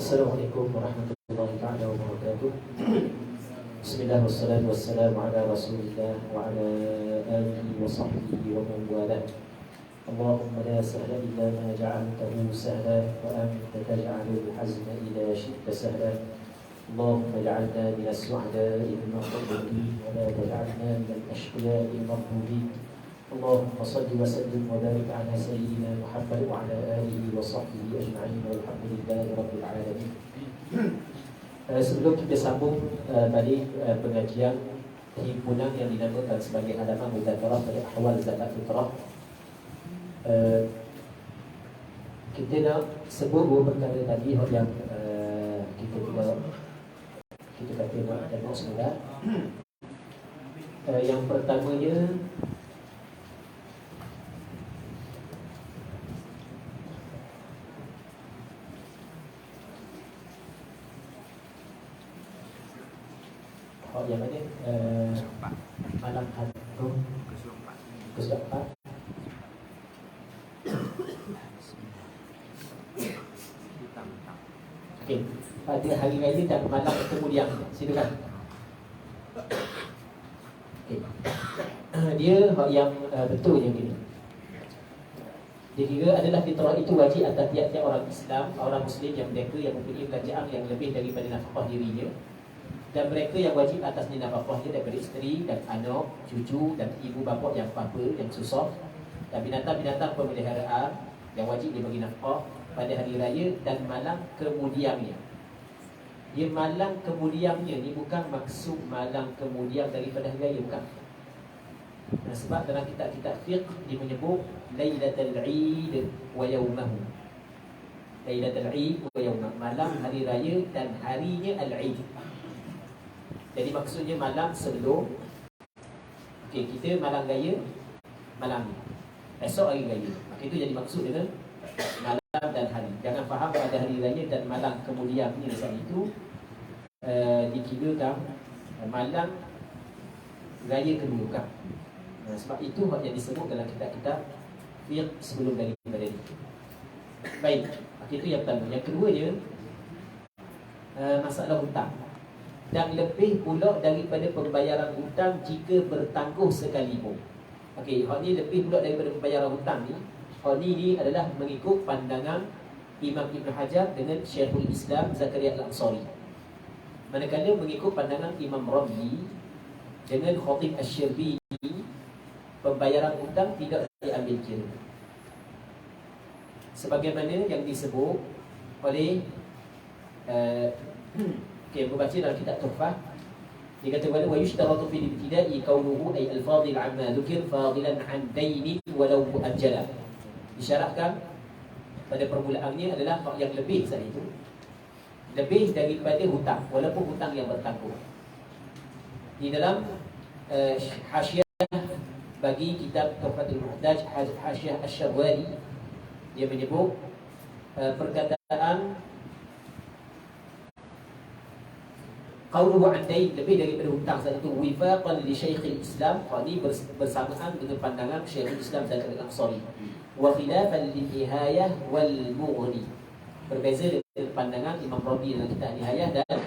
Assalamualaikum warahmatullahi taala wabarakatuh. Bismillah wassalatu wassalamu ala Rasulillah wa ala alihi wa sahbihi wa man walah. Allahumma la sahla illa ma ja'altahu sahla wa anta taj'alul hazna idza syi'ta sahla. Allahumma ij'alna minas su'ada'i al-maghdubi wa la taj'alna minal ashqiya'i al-maghdubi. Allahumma salli wa sallim wa barik ala sayyidina Muhammad wa ala alihi wa sahbihi ajma'in walhamdulillahi rabbil alamin. Sebelum kita sambung balik pengajian himpunan yang dinamakan sebagai halaman mudzakarah pada ahwal zakat fitrah, kita nak sebut dua perkara tadi yang kita kata nak tengok sebentar. Yang pertamanya, yang mana malam hari ke-4. Okey, pada hari raya dan malam kemudian, silakan. Okey. Dia yang betul yang gini. Dia kira adalah fitrah itu wajib atas tiap-tiap orang Islam, orang Muslim yang mereka yang mempunyai belanjaan yang lebih daripada nafkah dirinya, dan mereka yang wajib atasnya nafkahnya daripada isteri dan anak, cucu dan ibu bapa yang apa yang susah, dan binatang-binatang pemeliharaan yang wajib dibagi nafkah pada hari raya dan malam kemudiannya. Dia malam kemudiannya ni bukan maksud malam kemudian daripada hari raya, bukan. Nah, sebab dalam kitab-kitab fiqh dia menyebut Lailatul Eid wa yaumahu. Lailatul Eid wa yaumahu, malam hari raya dan harinya al-Eid. Jadi maksudnya malam sebelum, okey, kita malam raya, malam esok hari raya. Maka itu jadi maksud dengan malam dan hari. Jangan faham pada hari raya dan malam kemudiannya saat itu dikirakan malam raya kedua, bukan. Sebab itu yang disebut dalam kitab-kitab fiqh sebelum daripada ini. Baik, maka itu yang pertama. Yang keduanya, masalah hutang. Dan lebih pula daripada pembayaran hutang jika bertangguh sekalipun. Okey, hal ni lebih pula daripada pembayaran hutang ni. Hal ni adalah mengikut pandangan Imam Ibn Hajar dengan Syekhul Islam Zakaria Al-Ansari. Manakala mengikut pandangan Imam Ramli dengan Khatib Asy-Syarbini, pembayaran hutang tidak diambil kira. Sebagaimana yang disebut oleh okey, membaca dalam kitab Tuhfah, dia kata wa yushtaratu fil ibtida'i qawluhu ay al-fadil amma dhukir fadilan an dainin walau muajjala. Disyaratkan pada permulaannya adalah yang lebih saat itu, lebih daripada hutang walaupun hutang yang bertangguh. Di dalam hasyiah bagi kitab Tuhfatul Muhtaj, hasyiah Asy-Syarwani, dia menyebut perkataan qauluhu an dain, lebih daripada hutang saat itu, wifaqan li Syekhul Islam, ini bersamaan dengan pandangan Syekhul Islam Zakaria Al-Ansari, wa khilafan li Nihayah wal Mughni, berbeza dengan pandangan Imam Rabi dalam kitab Nihayah dan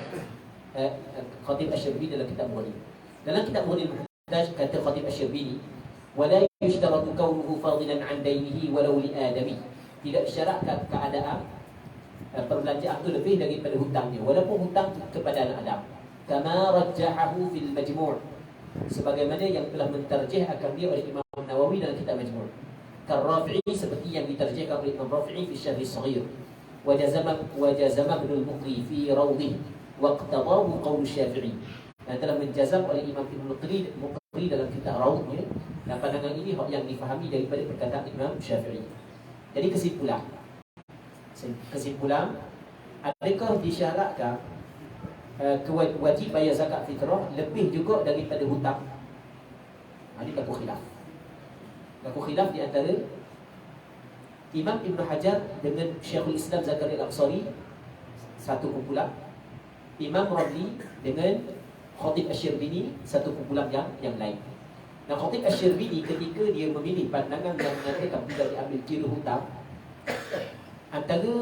Khatib Asy-Syarbini dalam kitab Mughni. Dalam kitab Mughni Muhtaj kata Khatib Asy-Syarbini, wala yushtaratu kaunuhu fadilan an dainihi walau li adami, tidak disyaratkan keadaan perbelanjaan itu lebih daripada hutangnya walaupun hutang kepada anak Adam, kama rajjahahu fil majmu', sebagaimana yang telah mentarjih akan dia oleh Imam Nawawi dalam kitab Majmu', Kar-Rafi'i, seperti yang ditarjihkan oleh Imam Rafi'i fi Syarh Shaghir, wa jazama Ibn al-Muqri fi Rawdih, wa iqtadahu qaul Syafi'i, dan telah menjazam oleh Imam Ibn al-Muqri dalam kitab Rawdhnya, dan pandangan ini yang difahami daripada perkataan Imam Syafi'i. Jadi kesimpulan, adakah disyaratkan wajib bayar zakat fitrah lebih juga daripada hutang? Ini berlaku khilaf. Berlaku khilaf di antara Imam Ibn Hajar dengan Syekhul Islam Zakaria Al-Ansari, satu kumpulan. Imam Ramli dengan Khatib Asy-Syarbini, satu kumpulan yang lain. Dan Khatib Asy-Syarbini ketika dia memilih pandangan yang mengatakan tidak diambil kira hutang, antara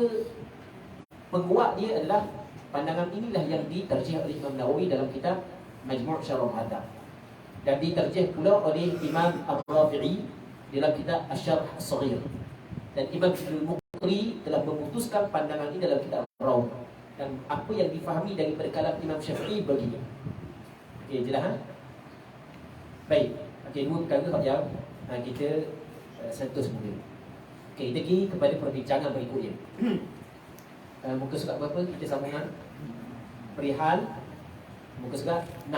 Penguat dia adalah pandangan inilah yang diterjih oleh Imam Nawawi dalam kitab Majmu' Syarh Muhadzab, dan diterjih pula oleh Imam Ar-Rafi'i dalam kitab Asy-Syarh As-Shaghir, dan Imam Ibnul Muqri telah memutuskan pandangan ini dalam kitab Ar-Rawd. Dan apa yang difahami daripada kalam Imam Syafi'i begini. Okey, jelas ha? Baik. Okey, dua perkara yang kita sentuh semula. Okey, kita pergi kepada perbincangan berikutnya. Muka surat berapa kita sambungan? Perihal muka surat 6.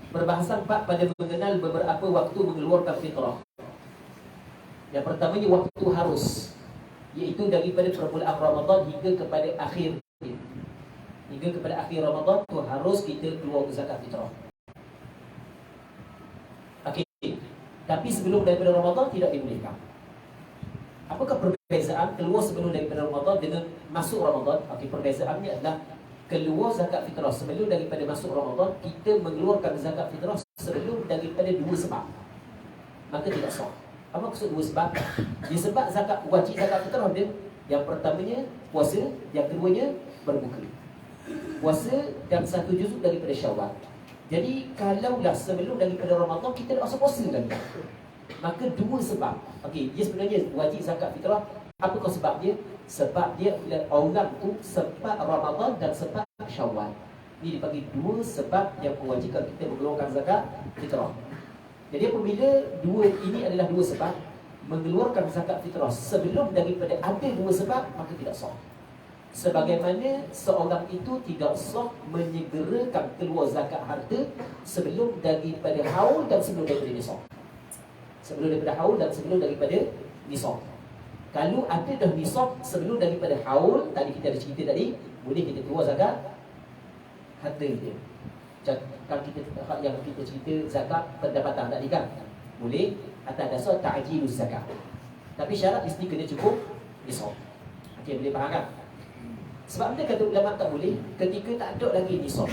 Perbahasan 4 pada mengenal beberapa waktu mengeluarkan fitrah. Yang pertamanya waktu harus, iaitu daripada permulaan Ramadan hingga kepada akhir. Hingga kepada akhir Ramadan tu harus kita keluar zakat fitrah. Okey. Tapi sebelum daripada Ramadan tidak dibolehkan. Apakah perbezaan keluar sebelum daripada Ramadan dengan masuk Ramadan? Okey, perbezaannya adalah keluar zakat fitrah sebelum daripada masuk Ramadan, kita mengeluarkan zakat fitrah sebelum daripada dua sebab. Maka tidak sah. Apa maksud dua sebab? Dia sebab zakat wajib zakat fitrah dia. Yang pertamanya puasa, yang keduanya berbuka. Puasa dan satu juzuk daripada Syawal. Jadi kalaulah sebelum daripada Ramadan kita dah puasa kan, maka dua sebab. Okey, dia sebenarnya wajib zakat fitrah. Apakah sebab dia? Sebab dia orang tu sebab Ramadan dan sebab Syawal. Ini dipanggil dua sebab yang mewajibkan kita mengeluarkan zakat fitrah. Jadi apabila dua ini adalah dua sebab, mengeluarkan zakat fitrah sebelum daripada ada dua sebab, maka tidak sah. Sebagaimana seorang itu tidak sah menyegerakan keluar zakat harta sebelum daripada haul dan sebelum daripada nisab. Sebelum daripada haul dan sebelum daripada nisab. Kalau ada dah nisab sebelum daripada haul, tadi kita ada cerita tadi, boleh kita keluar zakat harta dia. Kalau kita yang kita cerita zakat pendapatan tadi kan, boleh atas dasar ta'jiluz zakat. Tapi syarat mesti kena cukup nisab. Okey, boleh faham kan? Sebab mana kata ulama tak boleh? Ketika tak ada lagi nisab.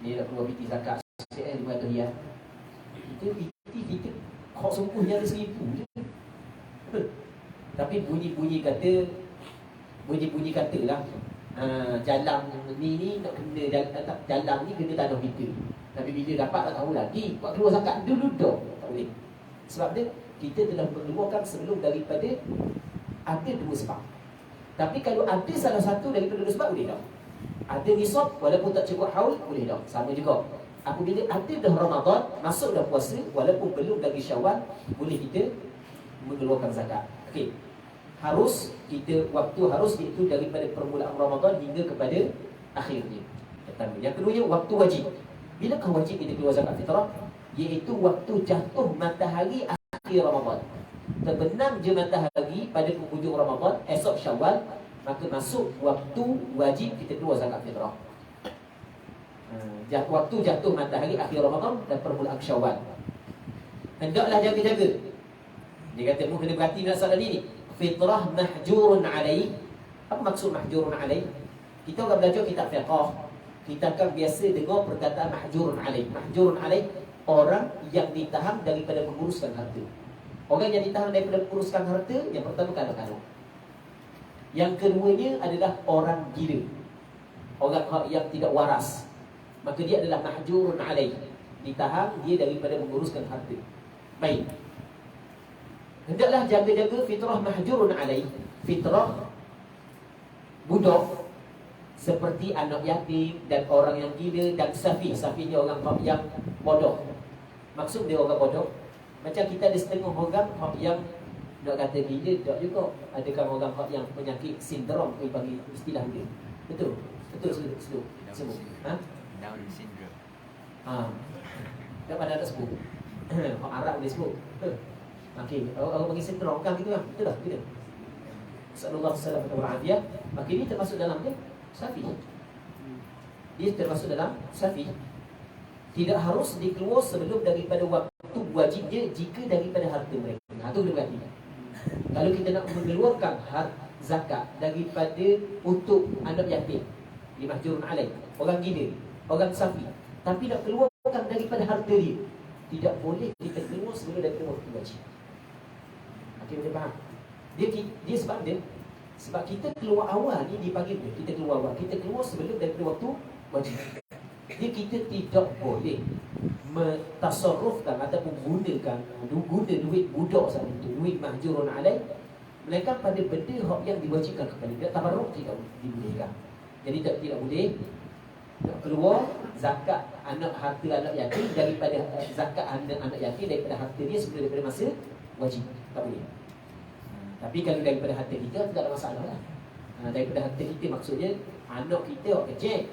Dia nak keluar biti zakat RM500. Kita kok sungguhnya ada RM1,000 je. Tapi bunyi-bunyi kata lah, jalan ni nak kena jalan ni kena tanah kita. Tapi bila dapat tak tahu lagi, buat keluar zakat dulu dah. Tak boleh. Sebab dia kita telah mengeluarkan sebelum daripada ada dua sebab. Tapi kalau ada salah satu daripada dua sebab, boleh tak? Ada nisab walaupun tak cukup haul, boleh tak? Sama juga. Apabila ada dah Ramadan, masuk dah puasa, walaupun belum lagi Syawal, boleh kita mengeluarkan zakat. Okey. Harus kita, waktu harus iaitu daripada permulaan Ramadan hingga kepada akhirnya. Pertama. Yang keduanya waktu wajib. Bilakah wajib kita keluar zakat fitrah? Iaitu waktu jatuh matahari akhir Ramadan. Terbenam je matahari pada penghujung Ramadan, esok Syawal, maka masuk waktu wajib kita keluar zakat fitrah. Waktu jatuh matahari akhir Ramadan dan permulaan Syawal. Hendaklah jaga-jaga. Dia kata mu kena berhati dengan soalan ini. Fitrah mahjurun alaih. Apa maksud mahjurun alaih? Kita orang belajar kitab fiqh, kita akan biasa dengar perkataan mahjurun alaih. Mahjurun alaih, orang yang ditahan daripada menguruskan harta. Orang yang ditahan daripada menguruskan harta, yang pertama kanak-kanak. Yang keduanya adalah orang gila, orang yang tidak waras. Maka dia adalah mahjurun alaih, ditahan dia daripada menguruskan harta. Baik. Hendaklah jaga-jaga fitrah mahjurun alaih. Fitrah budak seperti anak yatim dan orang yang gila dan safih. Safihnya orang yang bodoh. Maksud dia orang bodoh, macam kita ada setengah orang yang nak kata gila, tak juga. Adakah orang yang penyakit sindrom, bagi istilah dia. Betul? Betul sebut. Ha? Down syndrome. Tak pada tak sebut. Orang Arab dia sebut. Okey, orang bagi sindrom kan gitu kan? Betul tak? Gitu. Sallallahu alaihi wasallam. Maka ini termasuk dalam dia safi. Dia termasuk dalam safi. Tidak harus dikeluar sebelum daripada waktu wajibnya jika daripada harta mereka. Itu boleh berarti. Kalau kita nak mengeluarkan zakat daripada untuk anak yatim, di mahjurun alaih, orang gila, orang safi, tapi nak keluarkan daripada harta dia, tidak boleh kita keluar sebelum daripada waktu wajib. Okey, boleh faham? Dia sebab dia Sebab kita keluar awal ni dipanggil kita keluar awal. Kita keluar sebelum daripada waktu wajib. Jadi kita tidak boleh mentasarrufkan ataupun guna duit budak saat itu, duit mahjurun alaih, melainkan pada benda yang diwajibkan kepada dia. Tabarruk tidak dibolehkan. Jadi tidak boleh nak keluar zakat harta anak yatim daripada zakat anak yatim daripada harta dia sebelum daripada masa wajib. Tak boleh. Tapi kalau daripada harta kita tak ada masalah lah. Daripada harta kita maksudnya anak kita orang kecil,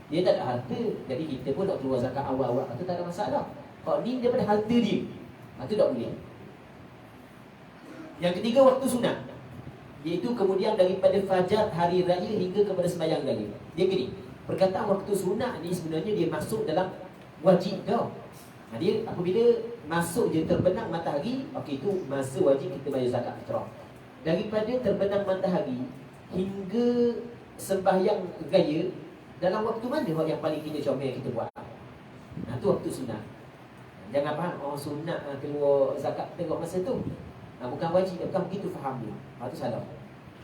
dia tak ada harta, jadi kita pun nak keluar zakat awal-awal, itu tak ada masalah. Kalau ni daripada harta dia, itu tak boleh. Yang ketiga, waktu sunat, iaitu kemudian daripada fajar hari raya hingga kepada sembahyang raya. Dia gini, perkataan waktu sunat ni sebenarnya dia masuk dalam wajib dah. Dia apabila masuk je terbenam matahari, okey, itu masa wajib kita bayar zakat fitrah. Daripada terbenam matahari hingga sembahyang raya, dalam waktu mana yang paling kita comel kita buat? Itu waktu sunat. Jangan faham sunat keluar zakat tengok masa tu. Bukan wajib, bukan begitu faham dia. Itu salah.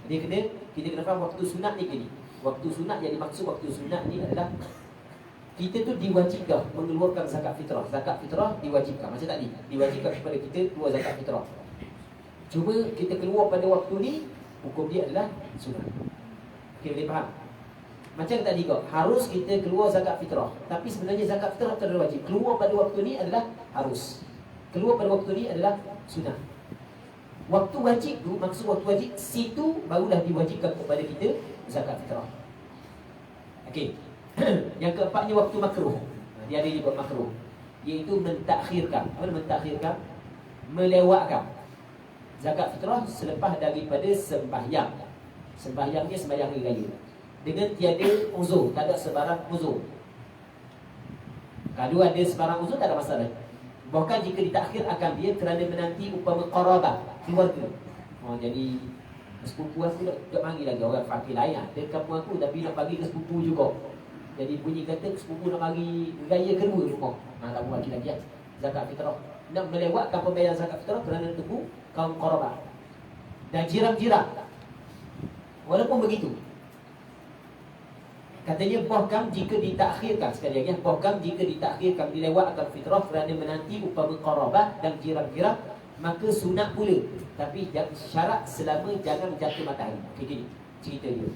Jadi kita kena faham waktu sunat ni gini. Waktu sunat yang dimaksud waktu sunat ni adalah kita tu diwajibkan mengeluarkan zakat fitrah. Zakat fitrah diwajibkan. Macam tadi, diwajibkan kepada kita keluar zakat fitrah. Cuma kita keluar pada waktu ni, hukum dia adalah sunat. Okey, boleh faham? Macam tadi kau, harus kita keluar zakat fitrah. Tapi sebenarnya zakat fitrah itu adalah wajib. Keluar pada waktu ni adalah harus. Keluar pada waktu ni adalah sunat. Waktu wajib tu, maksud waktu wajib, situ barulah diwajibkan kepada kita zakat fitrah. Okey. Yang keempatnya waktu makruh. Dia ada juga makruh, iaitu mentakhirkan. Apa mentakhirkan? Melewatkan zakat fitrah selepas daripada sembahyang. Sembahyangnya sembahyang hari raya, dengan tiada uzur, tak ada sebarang uzur. Kalau ada sebarang uzur tak ada masalah. Bahkan jika ditakhir akan dia kerana menanti umpama qarabah, keluarga. Jadi sepupu aku tak panggil lagi orang fakir lain. Dia kampung aku tapi nak bagi ke sepupu juga. Jadi bunyi kata sepupu nak bagi raya kedua rumah. Tak buat lagi ya. Zakat fitrah. Nak melewatkan pembayaran zakat fitrah kerana tepu kaum qarabah dan jiran-jiran. Walaupun begitu, katanya bahkan jika ditakhirkan, sekali lagi, bahkan jika ditakhirkan dilewatkan fitrah kerana menanti umpama qarabah dan jiran-jiran, maka sunat pula. Tapi syarat selama jangan jatuh matahari. Okey, gini cerita dia.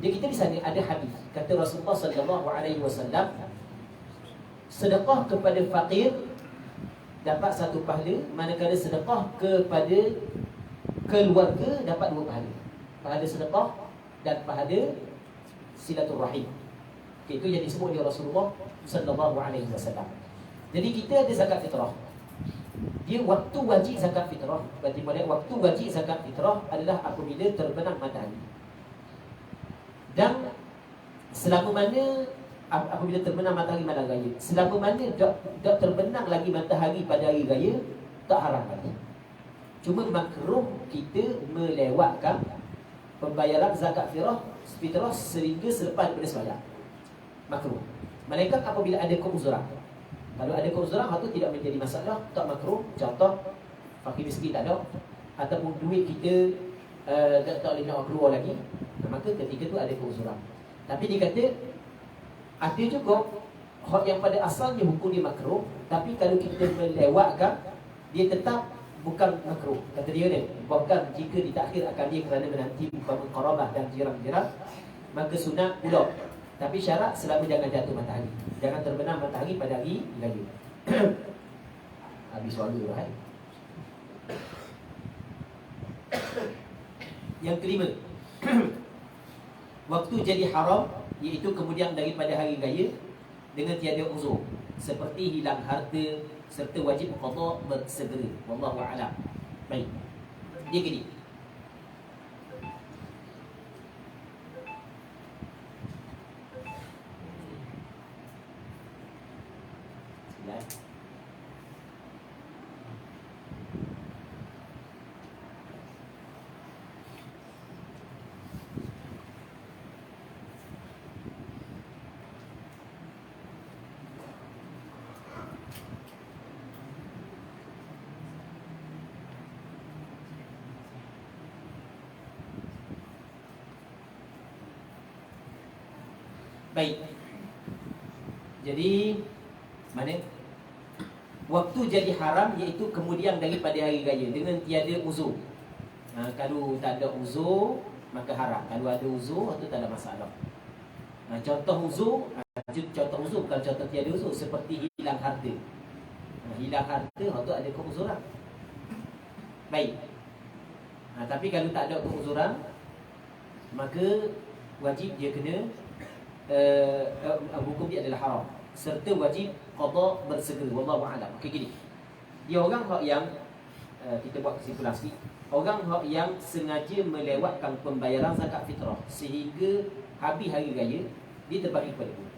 Jadi kita di sana ada hadis kata Rasulullah sallallahu alaihi wasallam, sedekah kepada fakir dapat satu pahala, manakala sedekah kepada keluarga dapat dua pahala. Pahala sedekah dan pahala silaturrahim. Okay, itu yang disebut oleh Rasulullah sallallahu alaihi wasallam. Jadi kita ada zakat fitrah. Dia waktu wajib zakat fitrah. Berarti waktu wajib zakat fitrah adalah apabila terbenam matahari. Dan selama mana apabila terbenam matahari malam raya, selama mana tak terbenam lagi matahari pada hari raya, tak haram lagi. Cuma makruh kita melewatkan pembayaran zakat fitrah sehingga selepas daripada sembahyang. Makruh. Melainkan apabila ada keuzuran. Kalau ada keuzuran, itu tidak menjadi masalah, tak makruh. Contoh, fakir miskin tak ada, ataupun duit kita tak boleh nak keluar lagi, maka ketika itu ada keuzuran. Tapi dikata ada juga hak yang pada asalnya hukum dia makruh, tapi kalau kita melewatkan, dia tetap bukan makruh. Kata dia ni, bahkan jika ditakhir akan dia kerana menanti umpama qarabah dan jiran-jiran, maka sunat pula. Tapi syarat selama jangan jatuh matahari, jangan terbenam matahari pada hari raya. Habis suara lah. Yang kelima, waktu jadi haram, iaitu kemudian daripada hari raya dengan tiada uzur, seperti hilang harta serta wajib qada bersegera. Wallahu a'lam. Baik. Dia gini. Baik. Jadi mana? Waktu jadi haram iaitu kemudian daripada hari raya dengan tiada uzur. Kalau tak ada uzur maka haram. Kalau ada uzur itu tak ada masalah. Contoh uzur, contoh uzur bukan contoh tiada uzur, seperti hilang harta. Hilang harta itu ada keuzuran. Baik. Tapi kalau tak ada keuzuran maka wajib dia kena hukum dia adalah haram, serta wajib qada bersegera. Wallahu a'lam. Okey, gini. Dia orang hak yang kita buat kesimpulan sikit. Orang hak yang sengaja melewatkan pembayaran zakat fitrah sehingga habis hari raya, dia terbagi kepada dua.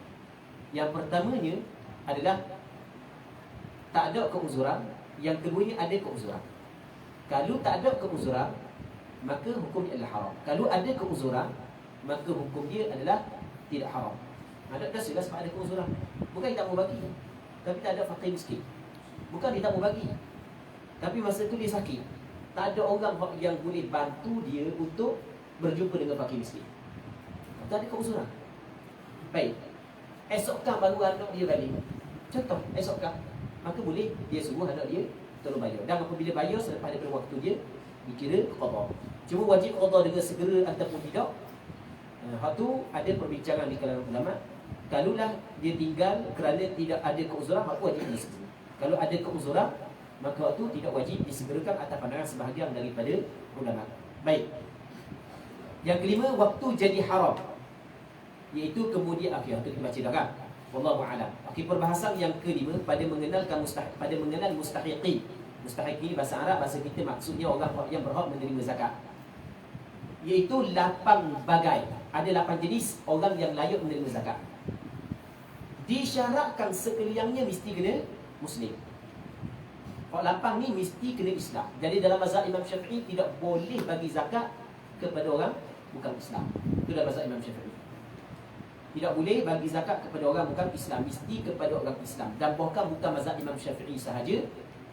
Yang pertamanya adalah tak ada keuzuran, yang keduanya ada keuzuran. Kalau tak ada keuzuran maka hukum dia adalah haram. Kalau ada keuzuran maka hukum dia adalah tidak haram. Ada dasar sebab ada keuzuran. Bukan dia tak mau bagi, tapi tak ada fakir miskin. Bukan dia tak mau bagi, tapi masa tu dia sakit. Tak ada orang yang boleh bantu dia untuk berjumpa dengan fakir miskin. Tak ada keuzuran. Baik. Esokkan baru anak dia balik. Contoh, esokkan. Maka boleh dia suruh anak dia tolong bayar. Dan apabila bayar selepas daripada waktu dia, dikira qada. Cuma wajib qada dengan segera ataupun tidak. Hak tu ada perbincangan di kalangan ulama. Kalaulah dia tinggal kerana tidak ada keuzuran, maka wajib disegera. Kalau ada keuzuran, maka waktu tidak wajib disegerakan atas pandangan sebahagian daripada ulama. Baik. Yang kelima, waktu jadi haram, iaitu kemudian akhir kita baca dah kan. Wallahu a'lam. Okey, perbahasan yang kelima pada mengenalkan pada mengenal mustahiqin. Mustahiqin bahasa Arab, bahasa kita maksudnya orang yang berhak menerima zakat. Iaitu 8 bagai. Ada 8 jenis orang yang layak menerima zakat. Disyaratkan sekaliannya mesti kena Muslim. Kalau 8 ni mesti kena Islam. Jadi dalam mazhab Imam Syafi'i tidak boleh bagi zakat kepada orang bukan Islam. Itu dalam mazhab Imam Syafi'i. Tidak boleh bagi zakat kepada orang bukan Islam, mesti kepada orang Islam. Dan bahkan bukan mazhab Imam Syafi'i sahaja,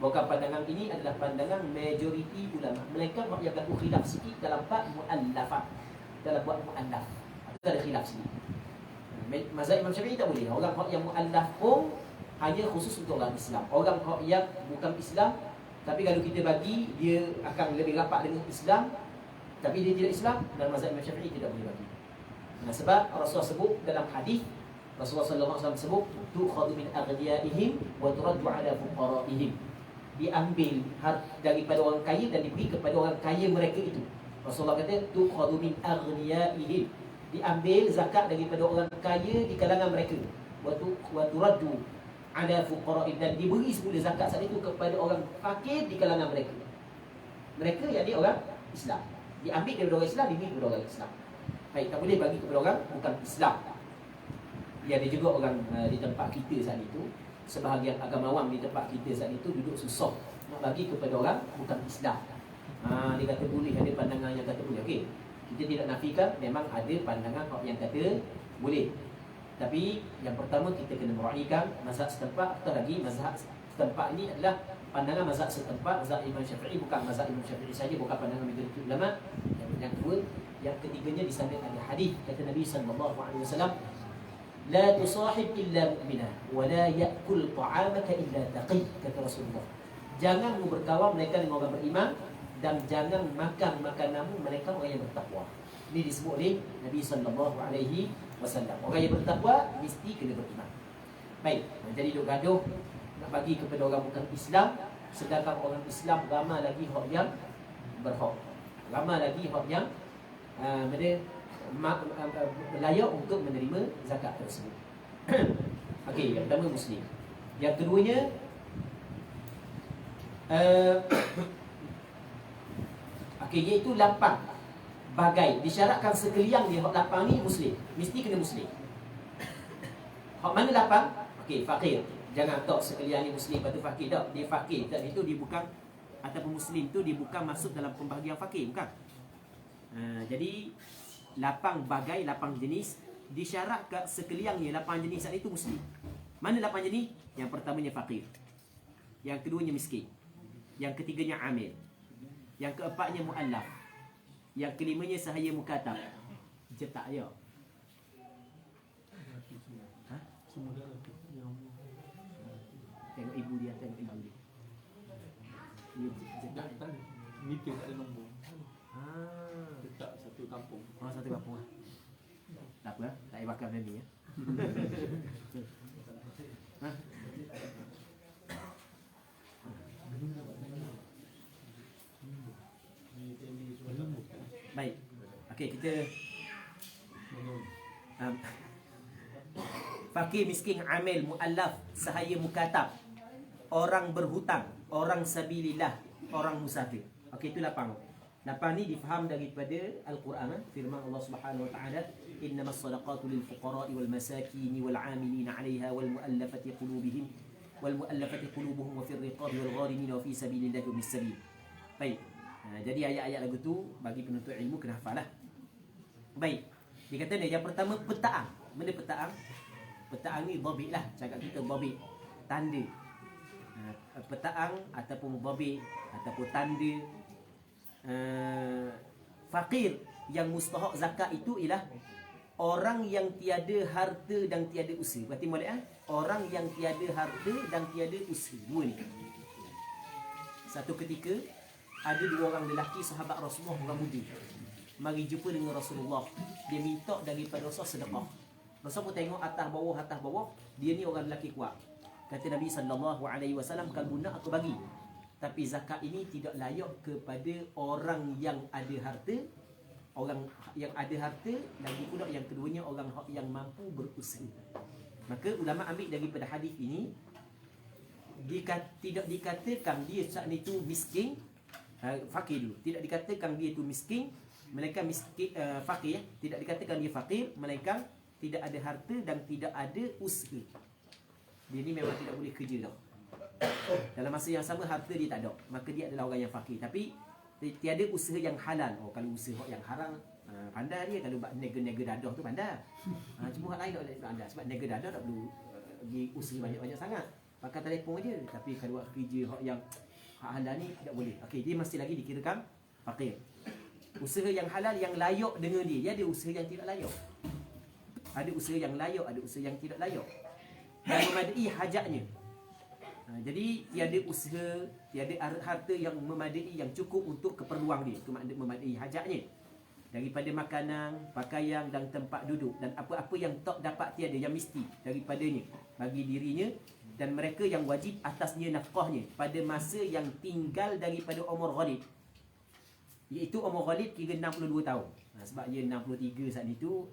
bahkan pandangan ini adalah pandangan majoriti ulama. Mereka yang berlaku khilaf sikit dalam bab mu'allafah, dalam bab mu'allaf. Ada khilaf sikit. Mazhab Imam Syafi'i tak boleh. Orang yang mu'allaf pun hanya khusus untuk orang Islam. Orang yang bukan Islam, tapi kalau kita bagi, dia akan lebih rapat dengan Islam, tapi dia tidak Islam, dan mazhab Imam Syafi'i tidak boleh bagi. Sebab Rasulullah sebut dalam hadis, Rasulullah sallallahu alaihi wasallam sebut, tu'khadhu min aghniyaihim wa turaddu 'ala fuqaraihim. Diambil daripada orang kaya dan diberi kepada orang kaya mereka itu. Rasulullah kata tu'khadhu min aghniyaihim. Diambil zakat daripada orang kaya di kalangan mereka. Wa turaddu 'ala fuqaraihim, dan diberi semula zakat saat itu kepada orang fakir di kalangan mereka. Mereka yang dia orang Islam. Diambil daripada orang Islam, diberi kepada orang Islam. Baik, tak boleh bagi kepada orang bukan Islam. Dia ada juga orang di tempat kita saat itu, sebahagian agamawan di tempat kita saat itu duduk susah nak bagi kepada orang bukan Islam. Dia kata boleh, ada pandangan yang kata boleh. Okey, kita tidak nafikan, memang ada pandangan yang kata boleh. Tapi yang pertama kita kena meraihkan mazhab setempat, atau lagi mazhab setempat ini adalah pandangan mazhab setempat, mazhab Imam Syafi'i, bukan mazhab Imam Syafi'i saja, bukan pandangan majoriti ulama. Yang kedua, yang ketiganya disandingkan ada hadis kata Nabi sallallahu alaihi wasallam, la tusahib illa mu'minah wa la ya'kul ta'amaka illa taqi, kata Rasulullah. Jangan berkawan mereka dengan orang beriman, dan jangan makan makananmu mereka orang yang bertakwa. Ini disebut oleh Nabi sallallahu alaihi wasallam. Orang yang bertakwa mesti kena beriman. Baik, jadi duk gaduh nak bagi kepada orang bukan Islam, sedangkan orang Islam ramai lagi hak yang berhak. Ramai lagi hak yang layak untuk menerima zakat tersebut. Okey, yang pertama Muslim. Yang keduanya iaitu 8 bagai. Disyaratkan sekalian dia hak 8 ni Muslim. Mesti kena Muslim. Hak mana 8? Okey, fakir. Jangan tak sekalian ni Muslim lepas tu fakir. Tak, dia fakir. Tak, itu dia bukan, ataupun Muslim tu dia bukan masuk dalam pembahagian fakir, bukan. Jadi 8 bagai, 8 jenis. Disyaratkan sekaliannya 8 jenis saat itu Muslim. Mana 8 jenis? Yang pertamanya fakir, yang keduanya miskin, yang ketiganya amil, yang keempatnya mu'allaf, yang kelimanya sahaya mukatab. Cetak je. Semua dah yang Tengok ibu dia, tengok ibu dia. tak ada. Meter tak ada nombor. Ah. Dekat satu kampung. Oh, satu kampung lah. Tak apa, tak payah bakar benda ni ya. Ha? Baik. Okey, kita fakir, miskin, amil, muallaf, sahaya, mukatab, orang berhutang, orang sabilillah, orang musafir. Okey, itu 8. 8 ni difaham daripada Al-Quran, firman Allah Subhanahu wa taala, innamas sadaqatu lil fuqara'i wal masakin wal 'amilina 'alayha wal mu'allafati qulubihim wal mu'allafati qulubuhum wa fir riqabi wal gharimin wa fi sabilillahi wa bis sabil. Baik. Jadi ayat-ayat lagu tu bagi penuntut ilmu kena hafalah. Baik. Dia kata ni yang pertama petaang. Benda petaang. Petaang ni dhabit lah, cakap kita dhabit, tanda. Petaang ataupun dhabit ataupun tanda fakir yang mustahak zakat itu ialah orang yang tiada harta dan tiada usaha. Berarti molek orang yang tiada harta dan tiada usaha. Dua ni. Satu ketika ada 2 orang lelaki sahabat Rasulullah, orang muda, mari jumpa dengan Rasulullah. Dia minta daripada Rasul sedekah. Rasul pun tengok atas bawah, dia ni orang lelaki kuat. Kata Nabi SAW, kalau guna aku bagi. Tapi zakat ini tidak layak kepada orang yang ada harta. Orang yang ada harta, lagi pula yang keduanya orang yang mampu berusaha. Maka ulama ambil daripada hadis ini, tidak dikatakan dia saat itu miskin, fakir dulu. Tidak dikatakan dia itu miskin, melainkan miskin, fakir. Tidak dikatakan dia fakir, melainkan tidak ada harta dan tidak ada usaha. Dia ni memang tidak boleh kerja dah. Dalam masa yang sama harta dia tak ada, maka dia adalah orang yang fakir. Tapi tiada usaha yang halal. Oh, kalau usaha yang haram, pandai dia. Kalau buat nega-nega dadah tu pandai. Cuma orang lain tak boleh pandai. Sebab nega dadah tak perlu pergi usaha banyak-banyak sangat. Pakai telefon je. Tapi kalau buat kerja yang halal ni tidak boleh. Okey, dia masih lagi dikirakan fakir. Usaha yang halal yang layak dengan dia. Dia ada usaha yang tidak layak. Ada usaha yang layak, ada usaha yang tidak layak. Dan memadai hajatnya. Jadi tiada usaha, tiada harta yang memadai, yang cukup untuk keperluan dia, memadai hajatnya. Daripada makanan, pakaian dan tempat duduk, dan apa-apa yang tak dapat tiada, yang mesti daripadanya bagi dirinya dan mereka yang wajib atasnya nafkahnya pada masa yang tinggal daripada umur ghalib. Iaitu umur ghalib kira 62 tahun. Sebab dia 63 saat itu,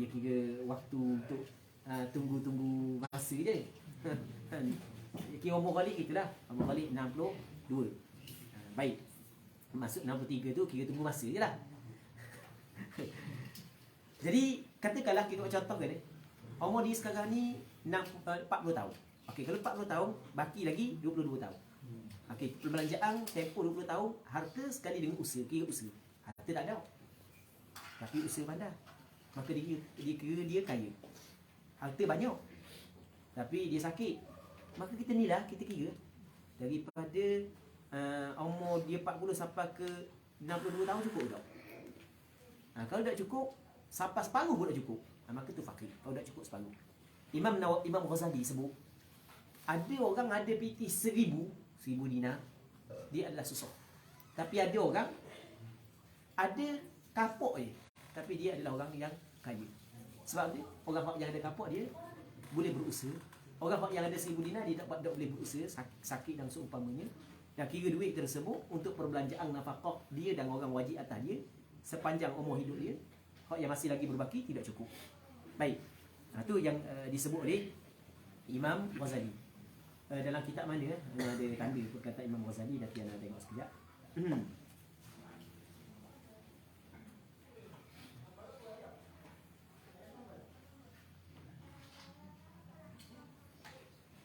dia kira waktu untuk tunggu-tunggu masa je. Kira umur ghalib itulah. Umur ghalib 62. Baik. Masuk 63 tu kira tunggu masa je lah. Jadi katakanlah kita buat contoh kan, umur dia sekarang ni 40 tahun. Okey, kalau 40 tahun baki lagi 22 tahun. Okey, perbelanjaan tempoh 20 tahun, harta sekali dengan usaha, kira usaha. Harta tak ada, tapi usaha pandai. Maka dia kira dia kaya. Harta banyak, tapi dia sakit. Maka kita ni lah, kita kira daripada umur dia 40 sampai ke 62 tahun cukup tak? Kalau tak cukup, sampai separuh pun tak cukup, maka tu fakir. Kalau tak cukup separuh. Imam Ghazali sebut, ada orang ada PT 1000 dinar, dia adalah susah. Tapi ada orang ada kapok je, tapi dia adalah orang yang kaya. Sebab dia, orang yang ada kapok dia boleh berusaha. Orang yang ada 1000 dinar dia tak boleh berusaha, sakit dan seumpamanya. Dan kira duit tersebut untuk perbelanjaan nafkah dia dan orang wajib atas dia sepanjang umur hidup dia. Hak yang masih lagi berbaki tidak cukup. Baik. Itu yang disebut oleh Imam Ghazali. Dalam kitab mana ada tanda perkataan Imam Ghazali, nanti anda tengok sekejap.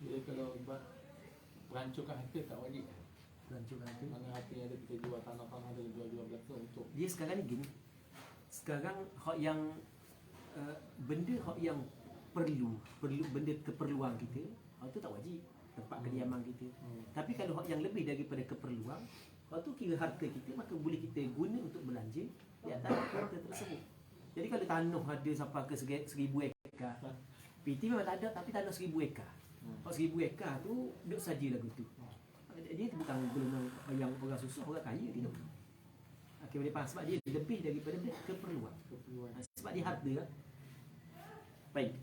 Jadi kalau merancurkan harta tak wajib. Merancurkan harta. Mana harta yang ada kita jual tanah-tanah, ada jual-jual belaka untuk Dia sekarang ni gini. Sekarang hak yang benda hak yang perlu benda keperluan kita, hak tu tak wajib tempat kediaman kita. Tapi kalau hak yang lebih daripada keperluan, hak tu kira harta kita, maka boleh kita guna untuk belanja di atas harta tersebut. Jadi kalau tanah ada sampai ke 1000 ekar, PT memang tak ada, tapi tanah 1000 ekar. Kalau 1000 ekar tu duk saja lagu tu. Dia bukan golongan yang orang susah, orang kaya dia. Okey, boleh faham sebab dia lebih daripada keperluan. Sebab dia harta lah. Baik.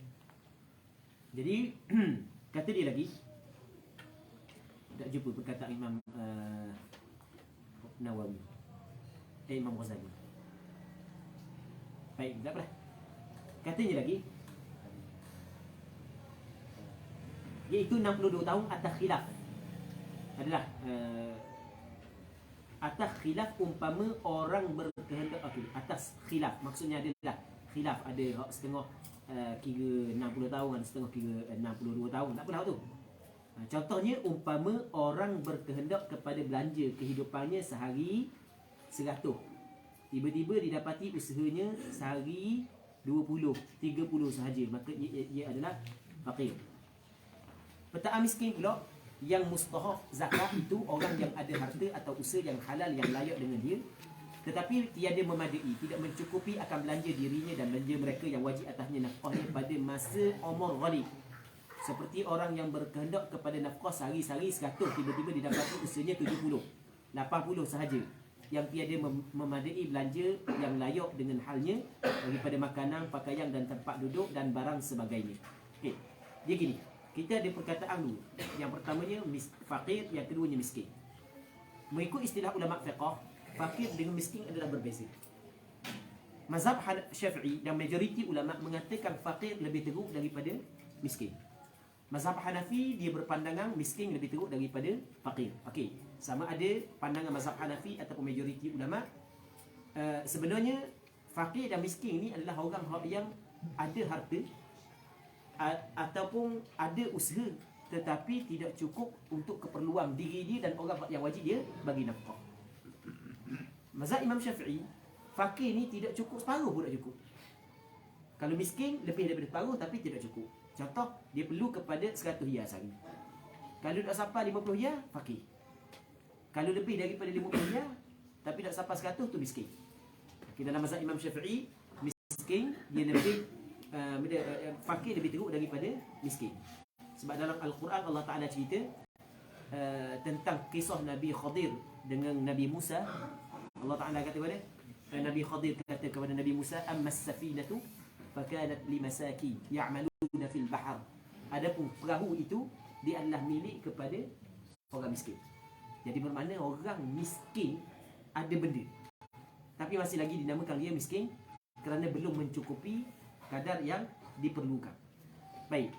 Jadi kata dia lagi, tak jumpa perkataan Imam Nawawi, Imam Ghazali. Baik, tak apalah. Katanya lagi, iaitu 62 tahun atas khilaf adalah atas khilaf umpama orang berkehendak. Okey, atas khilaf maksudnya adalah khilaf ada setengah kira 60 tahun, ada setengah kira 62 tahun, tak apalah tu. Contohnya umpama orang berkehendak kepada belanja kehidupannya sehari 100, tiba-tiba didapati usahanya sehari 20, 30 sahaja, maka ia adalah faqir. Petaan miskin pula yang mustahak zakat itu orang yang ada harta atau usaha yang halal yang layak dengan dia, tetapi tiada memadai, tidak mencukupi akan belanja dirinya dan belanja mereka yang wajib atasnya nafkahnya pada masa umur ghalib. Seperti orang yang berkehendak kepada nafkah sehari-hari 100, tiba-tiba didapati usahanya 70, 80 sahaja, yang tiada memadai belanja yang layak dengan halnya daripada makanan, pakaian dan tempat duduk dan barang sebagainya. Okey, dia gini. Kita ada perkataan dulu. Yang pertamanya fakir, yang keduanya miskin. Mengikut istilah ulama fiqh, fakir dengan miskin adalah berbeza. Mazhab Syafi'i dan majoriti ulama mengatakan fakir lebih teruk daripada miskin. Mazhab Hanafi dia berpandangan miskin lebih teruk daripada fakir. Okey, sama ada pandangan mazhab Hanafi ataupun majoriti ulama. Sebenarnya fakir dan miskin ini adalah orang yang ada harta ataupun ada usaha tetapi tidak cukup untuk keperluan diri dia dan orang yang wajib dia bagi nafkah. Mazhab Imam Syafi'i, fakir ni tidak cukup, separuh pun tak cukup. Kalau miskin lebih daripada separuh tapi tidak cukup. Contoh, dia perlu kepada 100 riyal sehari. Kalau tak sampai 50 riyal, fakir. Kalau lebih daripada 50 riyal tapi tak sampai 100, tu miskin. Okay, dalam mazhab Imam Syafi'i, miskin dia lebih fakir lebih teruk daripada miskin. Sebab dalam Al-Quran Allah Ta'ala cerita tentang kisah Nabi Khadir dengan Nabi Musa. Allah Ta'ala kata kepada Nabi Khadir, kata kepada Nabi Musa, ammas safinatu fakanat limasaki ya'maluna fil bahr. Adapun perahu itu dia adalah milik kepada orang miskin. Jadi bermakna orang miskin ada benda tapi masih lagi dinamakan dia miskin kerana belum mencukupi kadar yang diperlukan. Baik.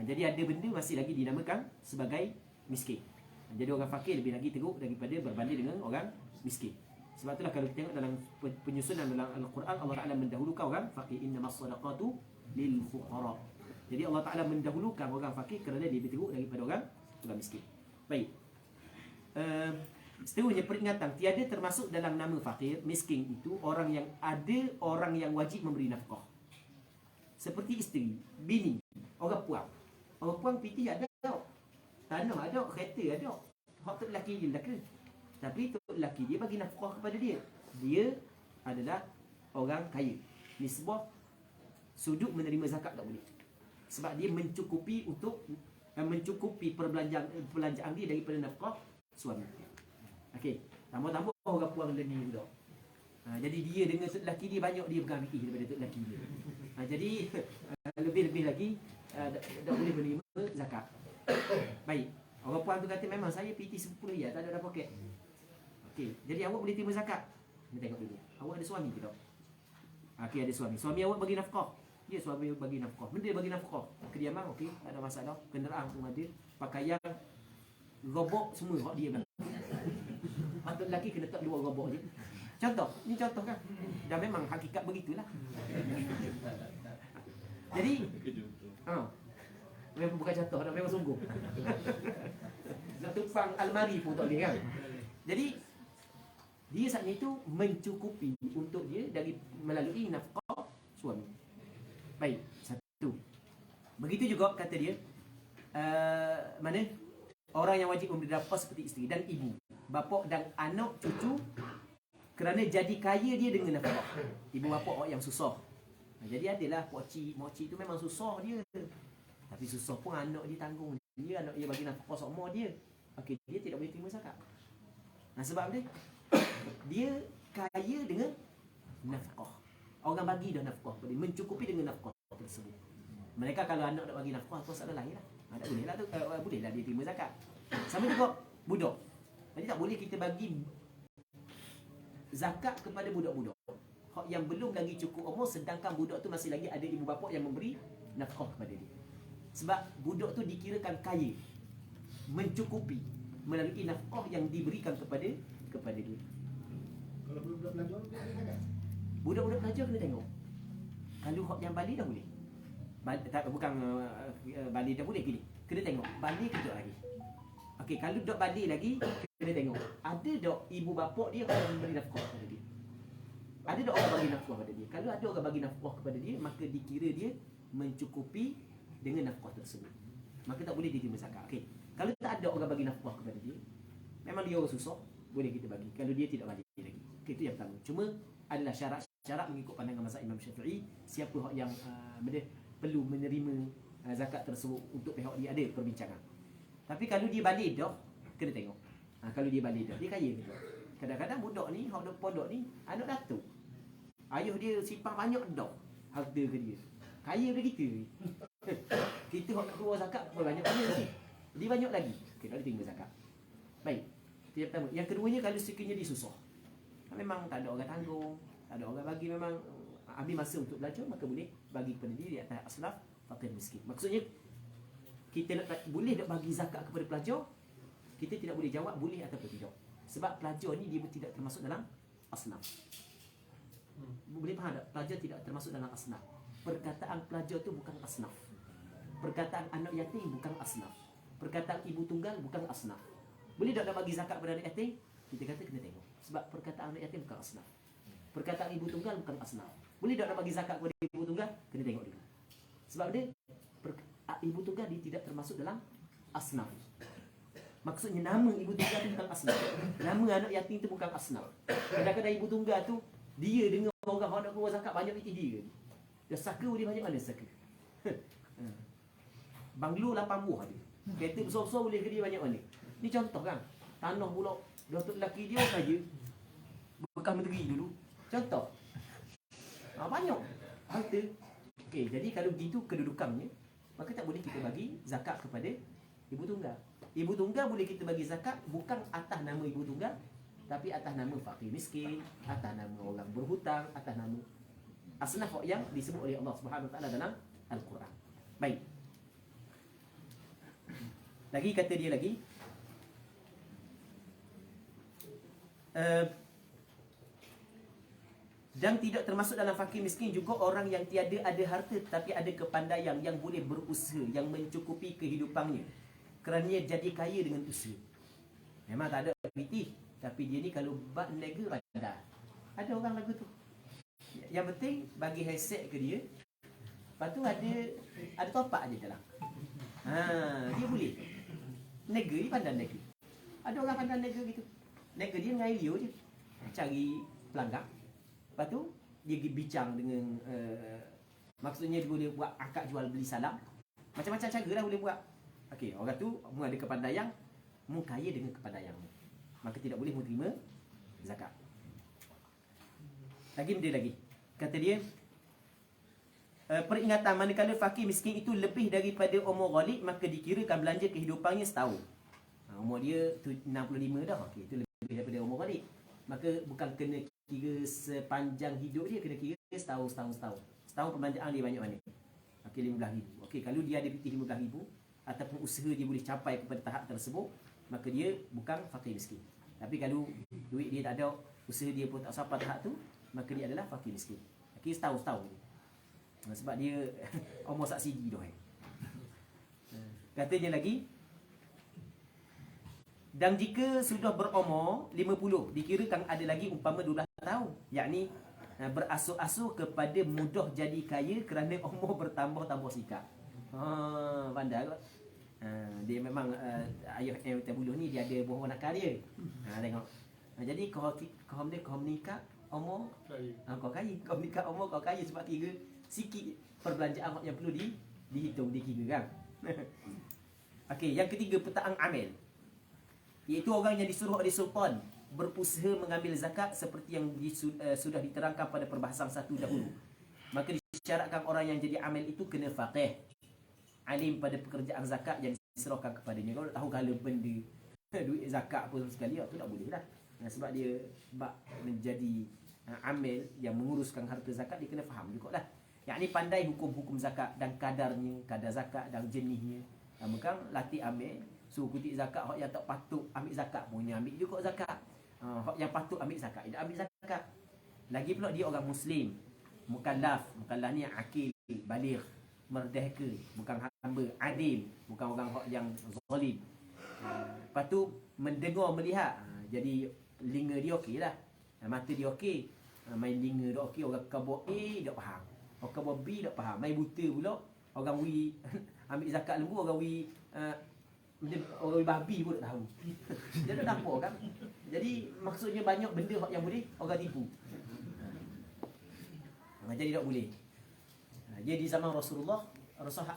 Jadi ada benda masih lagi dinamakan sebagai miskin. Jadi orang fakir lebih lagi teruk daripada berbanding dengan orang miskin. Sebab itulah kalau kita tengok dalam penyusunan dalam Al-Quran, Allah Ta'ala mendahulukan orang fakir, innamas sadaqatu lil fuqara. Jadi Allah Ta'ala mendahulukan orang fakir kerana dia lebih teruk daripada orang miskin. Baik. Seterusnya peringatan, tiada termasuk dalam nama fakir, miskin itu orang yang ada orang yang wajib memberi nafkah. Seperti isteri, bini, orang puang. Orang puang piti ada, tanah ada, kereta ada. Hak tu lelaki dia lelaki. Tapi tu lelaki dia bagi nafkah kepada dia. Dia adalah orang kaya. Nisbah sudut menerima zakat tak boleh. Sebab dia mencukupi untuk mencukupi perbelanjaan dia daripada nafkah suami. Okey, tambah-tambah orang puang learning pula. Jadi dia dengan tok lelaki dia banyak dia pegang fikir daripada tok lelaki dia. Jadi lebih-lebih lagi tak boleh menerima zakat. Baik. Orang puan tu kata memang saya PT 10 riyal tak ada poket. Okey, jadi awak boleh terima zakat. Kita tengok dulu. Awak ada suami ke tak? Okey, ada suami. Suami awak bagi nafkah. Ya, suami bagi nafkah. Benda bagi nafkah. Kediaman okey, tak ada masalah. Kenderaan pun ada, pakaian, robot semua hak dia bagi. Patut lelaki kena tak 2 robot je. Contoh, ni contoh kan. Dan memang hakikat begitulah. Jadi memang bukan contoh, memang sungguh. Nak tumpang almari pun tak boleh kan. Jadi dia saat itu mencukupi untuk dia dari melalui nafkah suami. Baik, satu. Begitu juga kata dia mana orang yang wajib memberi nafkah seperti isteri dan ibu, bapa dan anak cucu kerana jadi kaya dia dengan nafkah. Ibu bapa orang yang susah. Jadi adalah moci tu memang susah dia. Tapi susah pun anak dia tanggung dia, anak dia bagi nafkah semua dia. Okey, dia tidak boleh terima zakat. Sebab dia kaya dengan nafkah. Orang bagi dah nafkah kepada dia, mencukupi dengan nafkah tersebut. Mereka kalau anak nak bagi nafkah tu masalah lain lah. Tak boleh lah tu, boleh lah dia terima zakat. Sama juga budak. Jadi tak boleh kita bagi zakat kepada budak-budak yang belum lagi cukup umur, sedangkan budak tu masih lagi ada ibu bapa yang memberi nafkah kepada dia. Sebab budak tu dikirakan kaya, mencukupi melalui nafkah yang diberikan kepada dia. Kalau budak belajar dia ada zakat. Budak-budak pelajar kena tengok. Kalau hak yang balik dah boleh. Bukan balik dah boleh gini. Kena tengok balik ke tak lagi. Okey, kalau dok balik lagi kena tengok. Ada dok ibu bapa dia yang memberi nafkah kepada dia. Ada dok orang bagi nafkah kepada dia. Kalau ada orang bagi nafkah kepada dia, maka dikira dia mencukupi dengan nafkah tersebut. Maka tak boleh diterima zakat. Okey. Kalau tak ada orang bagi nafkah kepada dia, memang dia orang susah, boleh kita bagi. Kalau dia tidak balik lagi. Okey, itu yang pertama. Cuma adalah syarat mengikut pandangan mazhab Imam Syafi'i, siapa yang perlu menerima zakat tersebut untuk pihak dia, ada perbincangan. Tapi kalau dia balik dah, kena tengok. Kalau dia balik dah, dia kaya ke tak? Kadang-kadang budak ni, hak dok pondok ni, anak datuk. Ayah dia simpan banyak dah harta ke dia. Kaya daripada kita. Kita hak nak keluar zakat banyak lagi. Dia banyak lagi. Okey, tak boleh terima zakat. Baik. Itu yang pertama. Yang keduanya, kalau sekiranya dia susah. Memang tak ada orang tanggung, tak ada orang bagi, memang ambil masa untuk belajar, maka boleh bagi kepada dia di atas aslaf fakir miskin. Maksudnya kita boleh tak bagi zakat kepada pelajar? Kita tidak boleh jawab boleh ataupun tidak. Sebab pelajar ni dia tidak termasuk dalam asnaf. Boleh faham tak? Pelajar tidak termasuk dalam asnaf. Perkataan pelajar tu bukan asnaf. Perkataan anak yatim bukan asnaf. Perkataan ibu tunggal bukan asnaf. Boleh tak nak bagi zakat kepada anak yatim? Kita kata kena tengok. Sebab perkataan anak yatim bukan asnaf. Perkataan ibu tunggal bukan asnaf. Boleh tak nak bagi zakat kepada ibu tunggal? Kena tengok dulu. Sebab dia ibu tunggal dia tidak termasuk dalam asnaf. Maksudnya nama ibu tunggal tu bukan asnaf. Nama anak yatim tu bukan asnaf. Kadang-kadang ibu tunggal tu dia dengan orang nak keluar zakat banyak itu dia. Dia saka dia banyak mana saka. Banglo 8 buah dia. Kereta besar-besar boleh ke dia banyak mana. Ni contoh kan. Tanah pula datuk lelaki dia saja bekas menteri dulu. Contoh. Banyak harta. Okey, jadi kalau begitu kedudukannya, maka tak boleh kita bagi zakat kepada ibu tunggal. Ibu tunggal boleh kita bagi zakat bukan atas nama ibu tunggal, tapi atas nama fakir miskin, atas nama orang berhutang, atas nama asnaf yang disebut oleh Allah Subhanahu Wa Taala dalam Al-Quran. Baik. Lagi kata dia lagi, dan tidak termasuk dalam fakir miskin juga orang yang tiada ada harta tetapi ada kepandaian yang boleh berusaha, yang mencukupi kehidupannya kerana jadi kaya dengan usaha. Memang tak ada aktiviti, tapi dia ni kalau bab niaga pandai. Ada orang lagu tu. Yang penting bagi headset ke dia. Lepas tu ada topak aja dalam. Dia boleh. Niaga dia pandai niaga. Ada orang pandai niaga gitu. Niaga dia dengan Elio je. Cari pelanggan. Lepas tu dia pergi bincang dengan maksudnya dia boleh buat akad jual beli salam. Macam-macam cara lah boleh buat. Okey, orang tu mu ada kepandaian, mu kaya dengan kepandaian mu. Maka tidak boleh mu terima zakat. Lagi. Kata dia, peringatan manakala fakir miskin itu lebih daripada umur ghalib, maka dikirakan belanja kehidupannya setahun. Umur dia 65 dah. Okey, itu lebih daripada umur ghalib. Maka bukan kena kira sepanjang hidup dia, kena kira setahun. Setahun perbelanjaan dia banyak mana? Okey, RM15,000. Okey, kalau dia ada RM15,000 ataupun usaha dia boleh capai kepada tahap tersebut, maka dia bukan fakir miskin. Tapi kalau duit dia tak ada, usaha dia pun tak sampai tahap tu, maka dia adalah fakir miskin. Okey, setahun. Sebab dia umur saksidi dah. Katanya lagi, dan jika sudah berumur 50, dikirakan ada lagi umpama 12 tahun, yakni berasuh-asuh kepada mudah jadi kaya kerana umur bertambah-tambah sikap. Pandai kot. Dia memang ayah tabuluh ni dia ada buah nakal dia. Tengok. Jadi kau nikah umur kau kaya. Kau nikah umur kau kaya sebab kira sikit perbelanjaan yang perlu dihitung, dikira kan. Okey, yang ketiga peta'ang amil, iaitu orang yang disuruh oleh sultan berusaha mengambil zakat seperti yang sudah diterangkan pada perbahasan satu dahulu. Maka disyaratkan orang yang jadi amil itu kena faqih, alim pada pekerjaan zakat yang diserahkan kepadanya. Kalau tahu kalau benda duit zakat pun sekali, tu tak boleh lah. Sebab dia bak menjadi amil yang menguruskan harta zakat, dia kena faham juga lah. Yang ni pandai hukum-hukum zakat dan kadarnya, kadar zakat dan jenihnya. Bukan latih amil, suruh kutip zakat, hak yang tak patut ambil zakat punya ambil juga zakat. Hak yang patut ambil zakat, dia ambil zakat. Lagi pula dia orang Muslim, mukallaf. Mukallaf ni akil, baligh, merdeka, bukan hamba, adil, bukan orang yang zalim. Lepas tu mendengar, melihat. Jadi linga dia okey lah, mata dia okey, main linga dia okey. Orang kabur A dia faham, orang kabur B dia faham. Main buta pula, orang wi ambil zakat lembu, orang wi babi pun tak tahu. Dia tak nampak kan. Jadi maksudnya banyak benda yang boleh orang tipu. Jadi tak boleh. Dia di zaman Rasulullah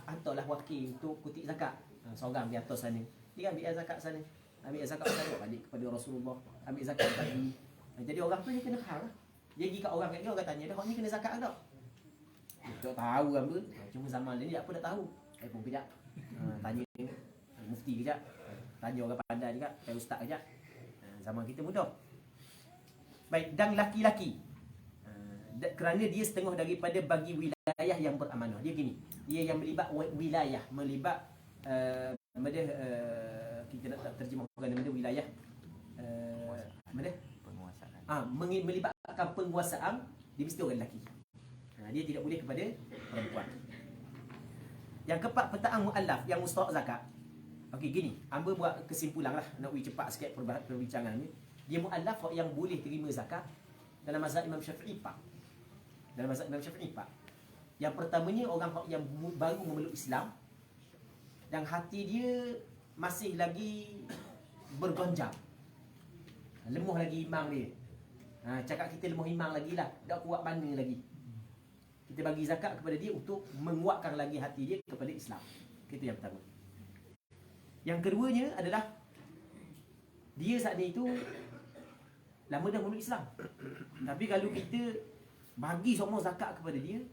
hantarlah wakil untuk kutip zakat. Seorang di atas sana, dia ambil zakat sana, ambil zakat sana, balik kepada Rasulullah, ambil zakat lagi. Jadi orang tu dia kena faham lah. Dia pergi kat orang kat dia, orang tanya dia, hak ni kena zakat tak? Tak tahu apa. Cuma zaman ni dia apa tak tahu. Pun kejap. Tanya mufti kejap. Tanya orang pandai juga, tanya ustaz kejap. Zaman kita mudah. Baik, dan laki-laki, kerana dia setengah daripada bagi wilayah yang beramanah. Dia gini, dia yang melibat wilayah, melibat kita nak terjemahkan benda wilayah, benda penguasaan. Melibatkan penguasaan, dia mesti orang lelaki. Dia tidak boleh kepada perempuan. Yang keempat, peta'ang mu'allaf yang mustahak zakat. Okey, gini, hamba buat kesimpulan lah, nak cepat sikit perbincangannya. Dia mu'allaf yang boleh terima zakat dalam mazhab Imam Syafi'i 4. Dalam mazhab Imam Syafi'i 4. Yang pertamanya orang yang baru memeluk Islam dan hati dia masih lagi bergonjang, lemah lagi iman dia. Cakap kita lemah iman lagi lah, tak kuat mana lagi. Kita bagi zakat kepada dia untuk menguatkan lagi hati dia kepada Islam. Itu yang pertama. Yang keduanya adalah dia saat ni itu lama dah memeluk Islam. Tapi kalau kita bagi semua zakat kepada dia,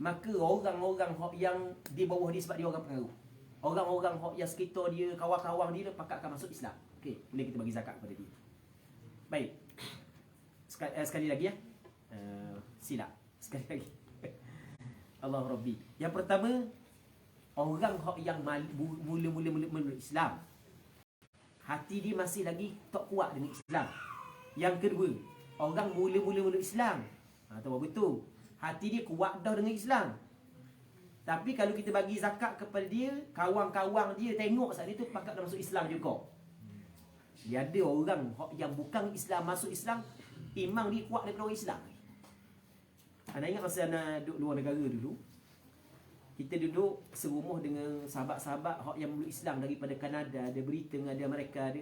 maka orang-orang yang di bawah dia, sebab dia orang pengaruh, orang-orang yang sekitar dia, kawan-kawan dia pakat akan masuk Islam. Okey, boleh kita bagi zakat kepada dia. Baik. Sekali lagi ya. Silap. Sekali lagi. Allah Rabbi. Yang pertama, orang yang mula-mula memeluk Islam, hati dia masih lagi tak kuat dengan Islam. Yang kedua, orang mula-mula memeluk Islam, tahu betul, hati dia kuat dah dengan Islam. Tapi kalau kita bagi zakat kepada dia, kawan-kawan dia tengok saat itu pakat dah masuk Islam juga. Dia ada orang yang bukan Islam masuk Islam, iman dia kuat daripada orang Islam. Anda ingat masa anda duduk luar negara dulu, kita duduk serumah dengan sahabat-sahabat yang memeluk Islam daripada Kanada, ada Britain, ada Amerika, ada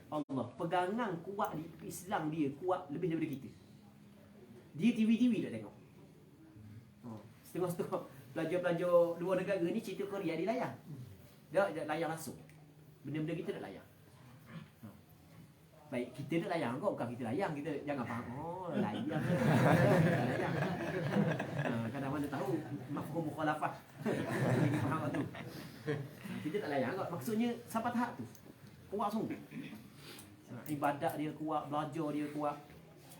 Allah, pegangan kuat di Islam dia kuat lebih daripada kita. Dia TV tak tengok. Setengah-setengah pelajar-pelajar luar negara ni cerita Korea dia layan. Dia layan langsung. Benda-benda kita tak layan. Baik, kita tak layan kok, bukan kita layan, kita jangan faham. Oh, layan. Layan. Kadang mana tahu mafhum mukhalafah. Kita faham tu. Kita tak layan kok. Maksudnya sampai tahap tu. Kuat sungguh. Ibadat dia kuat, belajar dia kuat.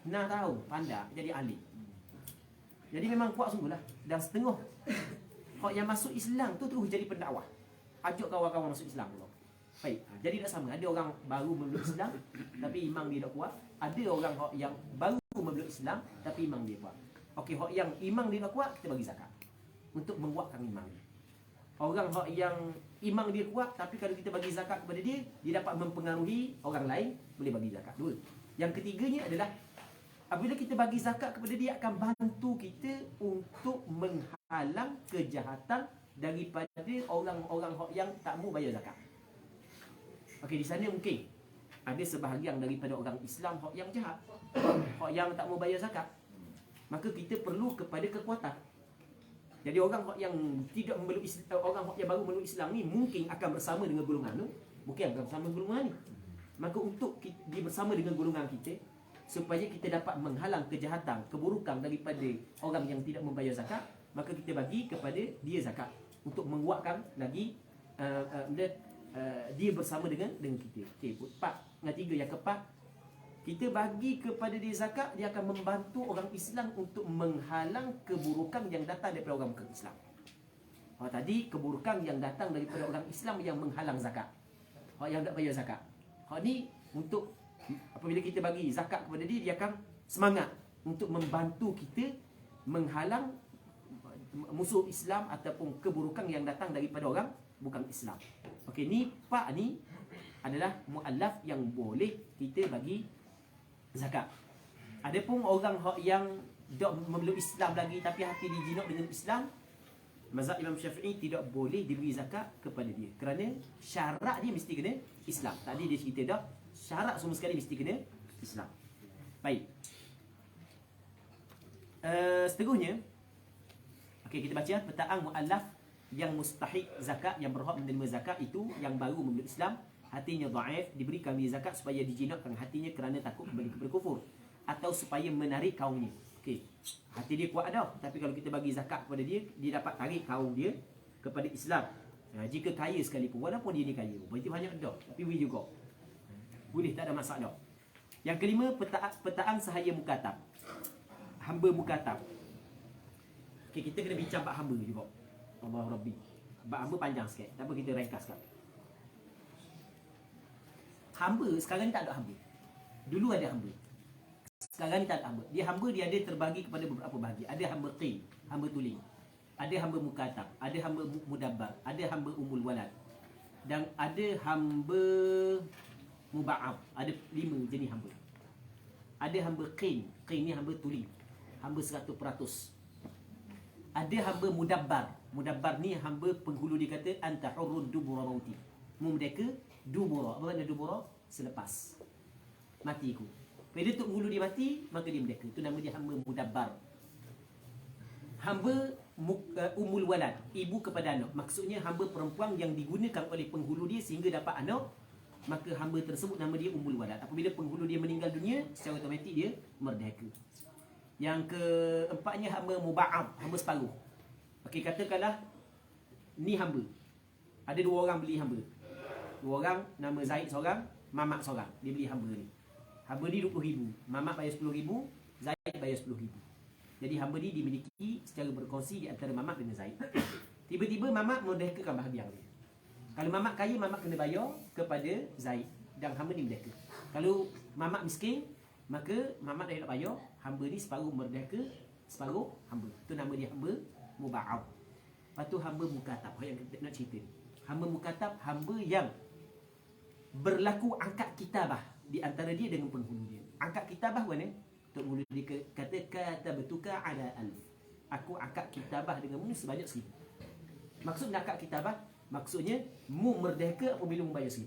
Nah tahu, pandai jadi ahli. Jadi memang kuat sungguh lah. Dan setengah yang masuk Islam tu terus jadi pendakwah. Ajak kawan-kawan masuk Islam pula. Baik, jadi tak sama. Ada orang baru memeluk Islam tapi iman dia tak kuat. Ada orang yang baru memeluk Islam tapi iman dia kuat. Okey, yang iman dia tak kuat, kita bagi zakat untuk menguatkan iman dia. Orang yang iman dia kuat tapi kalau kita bagi zakat kepada dia, dia dapat mempengaruhi orang lain, boleh bagi zakat. Dua. Yang ketiganya adalah apabila kita bagi zakat kepada dia, akan bantu kita untuk menghalang kejahatan daripada orang-orang yang tak mau bayar zakat. Okey, di sana mungkin ada sebahagian daripada orang Islam yang jahat, yang tak mau bayar zakat. Maka kita perlu kepada kekuatan. Jadi orang yang tidak memeluk Islam, orang yang baru memeluk Islam ni mungkin akan bersama dengan golongan tu, mungkin akan bersama golongan ni. Maka untuk dia bersama dengan golongan kita, supaya kita dapat menghalang kejahatan, keburukan daripada orang yang tidak membayar zakat, maka kita bagi kepada dia zakat untuk menguatkan lagi dia bersama dengan kita. Okey, 4 dengan 3 yang keempat, kita bagi kepada dia zakat, dia akan membantu orang Islam untuk menghalang keburukan yang datang daripada orang bukan Islam. Tadi keburukan yang datang daripada orang Islam yang menghalang zakat, yang tak bayar zakat. Ni untuk apabila kita bagi zakat kepada dia, dia akan semangat untuk membantu kita menghalang musuh Islam ataupun keburukan yang datang daripada orang bukan Islam. Okey, ni pak ni adalah muallaf yang boleh kita bagi zakat. Adapun orang yang tak memeluk Islam lagi tapi hati dia jinak dengan Islam, mazhab Imam Syafi'i tidak boleh diberi zakat kepada dia kerana syarat dia mesti kena Islam. Tadi dia cerita dah, syarat semua sekali mesti kena Islam. Baik. Seterusnya, okey, kita baca petaan muallaf yang mustahik zakat, yang berhak menerima zakat itu yang baru memeluk Islam, hatinya dhaif, diberikan dia zakat supaya dijinakkan hatinya kerana takut kembali kepada kufur atau supaya menarik kaumnya. Okey, hati dia kuat dah, tapi kalau kita bagi zakat kepada dia, dia dapat tarik kaum dia kepada Islam. Jika kaya sekalipun, walaupun dia ni kaya, berarti banyak dah, tapi boleh juga, boleh, tak ada masalah. Yang kelima, petaan sahaya mukatab, hamba mukatab. Okey, kita kena bincang bab hamba juga. Allah Rabbi, bab hamba panjang sikit, tak apa, kita ringkaskan. Hamba sekarang ni tak ada hamba. Dulu ada hamba, sekarang ni tak ada hamba. Hamba dia ada terbagi kepada beberapa bahagian. Ada hamba qin, hamba tuling. Ada hamba mukatab, ada hamba mudabbar, ada hamba umul walad, dan ada hamba muba'ab. Ada 5 jenis hamba. Ada hamba qin, qin ni hamba tuling, hamba 100%. Ada hamba mudabbar. Mudabbar ni hamba penghulu, dia kata anta hurrun dubura mauti. Merdeka dubura. Apa makna dubura? Selepas matiku. Bila tok penghulu dia mati, maka dia merdeka. Itu nama dia hamba mudabbar. Hamba umul walad, ibu kepada anak. Maksudnya hamba perempuan yang digunakan oleh penghulu dia sehingga dapat anak, maka hamba tersebut nama dia umul walad. Apabila penghulu dia meninggal dunia, secara automatik dia merdeka. Yang keempatnya hamba muba'ab, hamba separuh. Okey, katakanlah ni hamba, ada 2 orang beli hamba. 2 orang, nama Zaid seorang, Mamat seorang. Dia beli hamba ni. Hamba ni 20,000, Mamat bayar 10,000, Zaid bayar 10,000. Jadi hamba ni dimiliki secara berkongsi di antara Mamat dengan Zaid. Tiba-tiba Mamat merdekakan bahagian dia. Kalau Mamat kaya, Mamat kena bayar kepada Zaid dan hamba ni merdeka. Kalau Mamat miskin, maka Mamat dah nak bayar, hamba ni separuh merdeka, separuh hamba. Itu nama dia hamba muba'ab. Lepas tu hamba mukatab, yang kita nak cerita ni. Hamba mukatab, hamba yang berlaku angkat kitabah di antara dia dengan penghulu dia. Angkat kitabah mana? Penghulu dia kata katabtuka ala alf. Aku angkat kitabah denganmu sebanyak 1000. Maksud nak angkat kitabah, maksudnya mu merdeka apabila mu bayar 1000.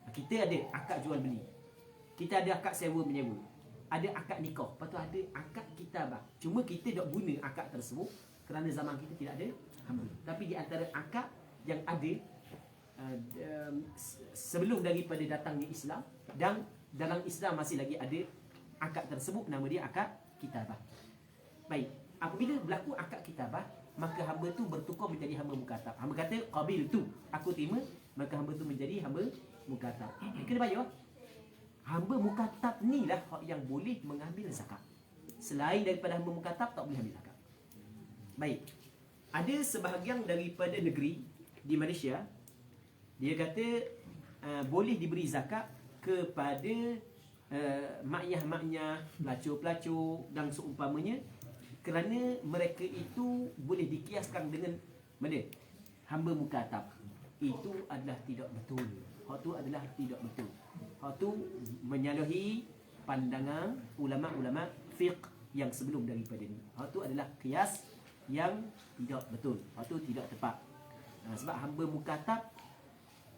Kita ada akad jual beli, kita ada akad sewa menyewa, ada akad nikah, lepas tu ada akad kitabah. Cuma kita tak guna akad tersebut kerana zaman kita tidak ada hamba. Tapi di antara akad yang ada sebelum daripada datangnya Islam, dan dalam Islam masih lagi ada akad tersebut, nama dia akad kitabah. Baik, apabila berlaku akad kitabah, maka hamba tu bertukar menjadi hamba mukatab. Hamba kata qabil tu, aku terima, maka hamba tu menjadi hamba mukatab. Kena bayar. Hamba mukatab ni lah yang boleh mengambil zakat. Selain daripada hamba mukatab, tak boleh ambil zakat. Baik, ada sebahagian daripada negeri di Malaysia, dia kata boleh diberi zakat kepada makyah-makyah, pelacur-pelacur dan seumpamanya, kerana mereka itu boleh dikiaskan dengan mana? Hamba mukatab. Itu adalah tidak betul. Hak tu adalah tidak betul. Hak tu menyalahi pandangan ulama-ulama fiqh yang sebelum daripada ni. Hak tu adalah kias yang tidak betul. Hak tu tidak tepat. Sebab hamba mukatab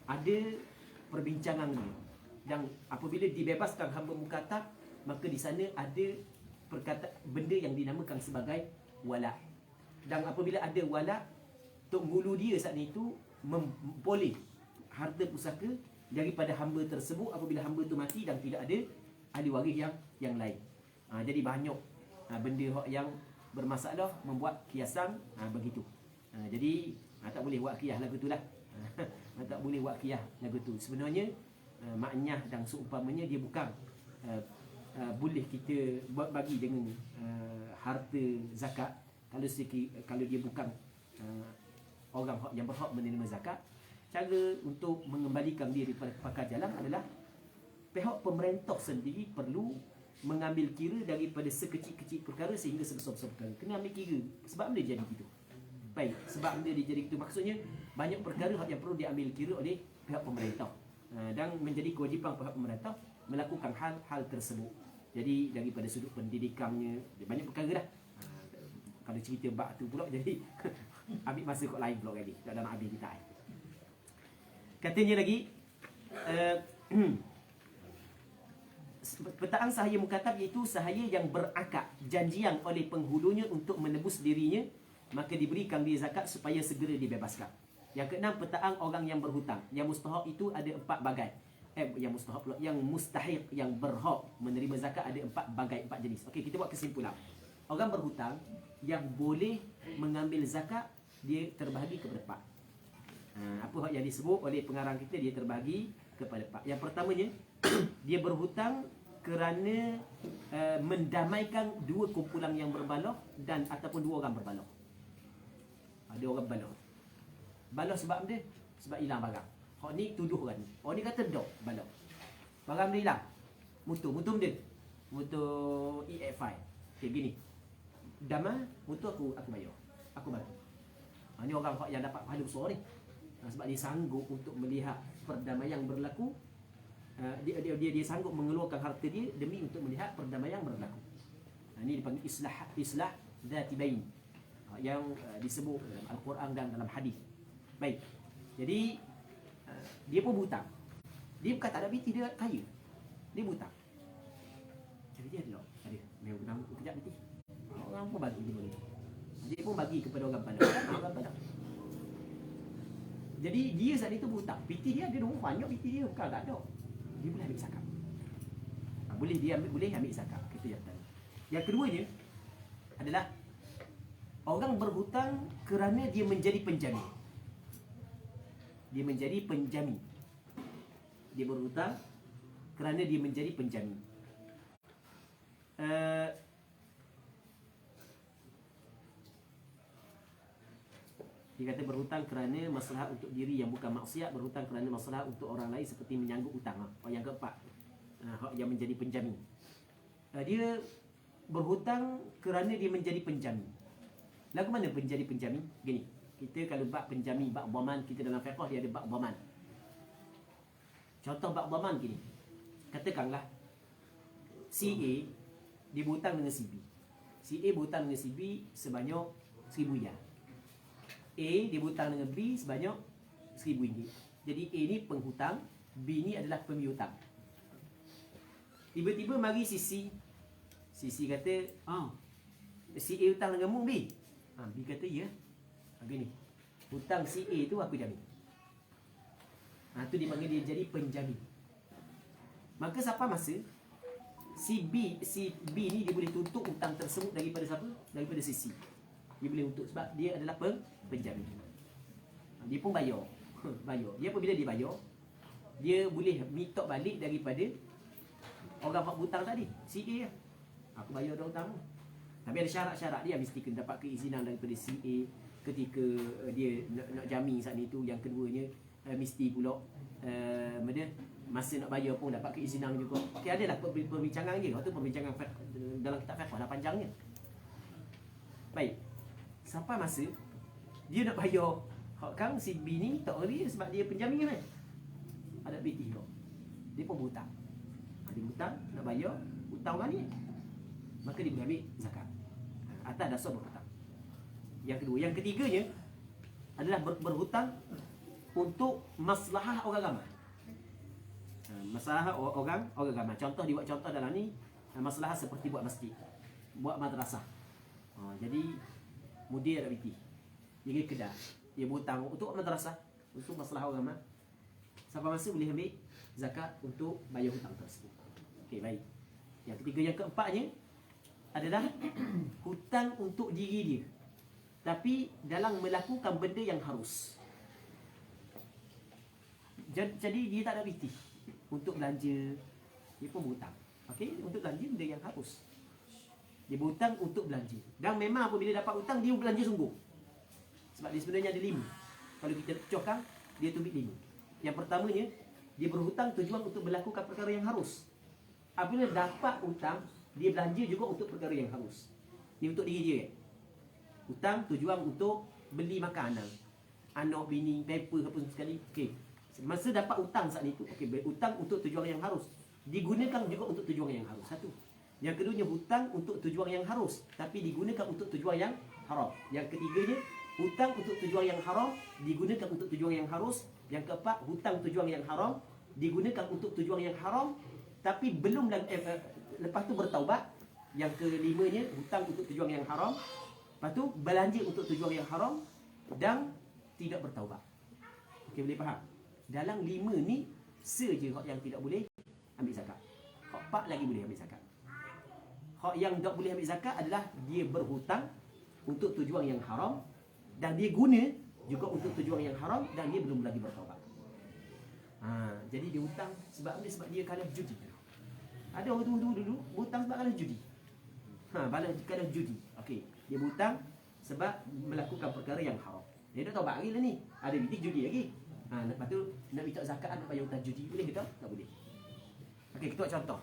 ada perbincangan ni. Dan apabila dibebaskan hamba mukatab, maka di sana ada benda yang dinamakan sebagai wala. Dan apabila ada walad, tok guru dia saat itu memboleh harta pusaka daripada hamba tersebut apabila hamba tu mati dan tidak ada ahli waris yang lain. Jadi banyak benda yang bermasalah membuat kiasan begitu. Jadi tak boleh buat kias lagu tu lah. Tak boleh buat kias lagu tu. Sebenarnya maknanya dan seumpamanya dia bukan boleh kita bagi dengan harta zakat kalau dia bukan orang yang berhak menerima zakat. Cara untuk mengembalikan dia daripada pakar jalan adalah pihak pemerintah sendiri perlu mengambil kira daripada sekecil-kecil perkara sehingga sebesar-besar perkara. Kena ambil kira sebab benda jadi gitu. Baik, sebab benda dia jadi gitu. Maksudnya banyak perkara yang perlu diambil kira oleh pihak pemerintah. Dan menjadi kewajipan pihak pemerintah melakukan hal-hal tersebut. Jadi daripada sudut pendidikannya, banyak perkara dah. Kalau cerita bab tu pula jadi ambil masa kot lain pula lagi. Tak ada nak habis kita. Katanya lagi perkataan sahaya mukatab iaitu sahaya yang berakad janjian oleh penghulunya untuk menebus dirinya, maka diberikan dia zakat supaya segera dibebaskan. Yang keenam, perkataan orang yang berhutang. Yang mustahak itu ada 4 bagai. Yang mustahak pula, yang mustahik, yang berhak menerima zakat ada 4 bagai, 4 jenis. Okey, kita buat kesimpulan. Orang berhutang yang boleh mengambil zakat dia terbahagi kepada 4. Apa yang disebut oleh pengarang kita, dia terbahagi kepada 4. Yang pertamanya, dia berhutang kerana mendamaikan 2 kumpulan yang berbalah dan ataupun 2 orang berbalah. Ada orang berbalah. Balah sebab dia sebab hilang barang. Hak ni tuduh kan. Orang ni kata dok balah. Barang dia hilang. Mutu dia. Mutu EF5. Okey gini. Dama mutu aku bayar. Aku bagi. Ni orang yang dapat pahala besar ni. Sebab dia sanggup untuk melihat perdamaian berlaku. Dia sanggup mengeluarkan harta dia demi untuk melihat perdamaian berlaku. Ini dipanggil islah dzati bain. Yang disebut dalam Al-Quran dan dalam hadis. Baik. Jadi dia pun berhutang. Dia bukan tak ada biti, dia kaya. Dia berhutang. Jadi dia ada. Dia hutang kejap biti. Orang pun bagi dia boleh. Dia pun bagi kepada orang pandang. Jadi dia saat itu berhutang. Biti dia ada banyak biti dia bukan tak ada. Dia boleh ambil zakat. Boleh dia boleh ambil zakat. Kita yang tadi. Yang keduanya adalah orang berhutang kerana dia menjadi penjamin. Dia menjadi penjamin. Dia berhutang kerana dia menjadi penjamin. Dia kata berhutang kerana masalah untuk diri yang bukan maksiat, berhutang kerana masalah untuk orang lain seperti menyanggup hutang. Yang keempat, yang menjadi penjamin. Dia berhutang kerana dia menjadi penjamin. Lagu mana menjadi penjamin? Gini, kita kalau bab penjamin, bab dhaman, kita dalam fiqh dia ada bab dhaman. Contoh bab dhaman gini. Katakanlah si A dia berhutang dengan si B. Si A berhutang dengan si B sebanyak RM1,000. A dia berhutang dengan B sebanyak RM1,000. Jadi A ni penghutang, B ni adalah pemihutang. Tiba-tiba mari si C. Si C kata, si A hutang dengan mu B. B kata ya. Gini. Hutang si A tu aku jamin. Tu dipanggil dia jadi penjamin. Maka siapa masa si B ni dia boleh tuntut hutang tersebut daripada siapa? Daripada si C. Dia boleh tuntut sebab dia adalah penjamin. Dia pun bayar. Bayar. Dia apabila dia bayar, dia boleh minta balik daripada orang hak hutang tadi. Si A. Aku bayar dah hutang. Tapi ada syarat-syarat dia mesti kena dapat keizinan daripada si A ketika dia nak jamin saat itu. Yang keduanya mesti pula masa nak bayar pun dapat keizinan juga. Okey, adalah perbincangan dia. Waktu perbincangan dalam kitab fiqh dah panjangnya. Baik. Sampai masa dia nak bayar hak kang si B ni tak boleh sebab dia penjamin kan. Ada BT tu. Dia pun berhutang. Dia berhutang nak bayar hutang orang ni. Maka dia boleh ambil zakat. Atas dasar berhutang. Yang kedua, yang ketiganya adalah berhutang untuk maslahah orang ramai. Masalah orang ramai. Contoh dia buat contoh dalam ni masalah seperti buat masjid, buat madrasah. Jadi mudir tak piti. Dia pergi kedai. Dia berhutang untuk madrasah, untuk masalah agama. Sampai masa boleh ambil zakat untuk bayar hutang tersebut. Okey, baik. Yang ketiga, yang keempatnya adalah hutang untuk diri dia. Tapi dalam melakukan benda yang harus. Jadi dia tak ada piti untuk belanja, dia pun berhutang. Okey, untuk belanja benda yang harus. Dia berhutang untuk belanja. Dan memang apabila dapat hutang, dia belanja sungguh. Sebab dia sebenarnya ada 5. Kalau kita cocokkan, dia tumbik 5. Yang pertamanya, dia berhutang tujuan untuk melakukan perkara yang harus. Apabila dapat hutang, dia belanja juga untuk perkara yang harus. Ini untuk diri dia. Hutang tujuan untuk beli makanan, anak, bini, paper apa sekali. Okey. Masa dapat hutang saat itu, okey, hutang untuk tujuan yang harus. Digunakan juga untuk tujuan yang harus. Satu. Yang keduanya, hutang untuk tujuan yang harus, tapi digunakan untuk tujuan yang haram. Yang ketiganya, hutang untuk tujuan yang haram, digunakan untuk tujuan yang harus. Yang keempat, hutang tujuan yang haram, digunakan untuk tujuan yang haram, tapi belum lepas tu bertaubat. Yang kelimanya, hutang untuk tujuan yang haram, lepas tu belanja untuk tujuan yang haram dan tidak bertaubat. Okey, boleh faham? Dalam 5 ni saja hak yang tidak boleh ambil zakat. Hak 4 lagi boleh ambil zakat. Hak yang tak boleh ambil zakat adalah dia berhutang untuk tujuan yang haram dan dia guna juga untuk tujuan yang haram dan dia belum lagi bertaubat. Jadi dia hutang sebab apa? Sebab dia kalah judi. Ada orang dulu hutang sebab kalah judi. Kalah judi. Okey, dia hutang sebab melakukan perkara yang haram. Dia dah taubat lagi lah ni. Ada bidik judi lagi. Lepas tu nak minta zakat nak bayar hutang judi, boleh ke tak? Tak boleh. Okey, kita buat contoh.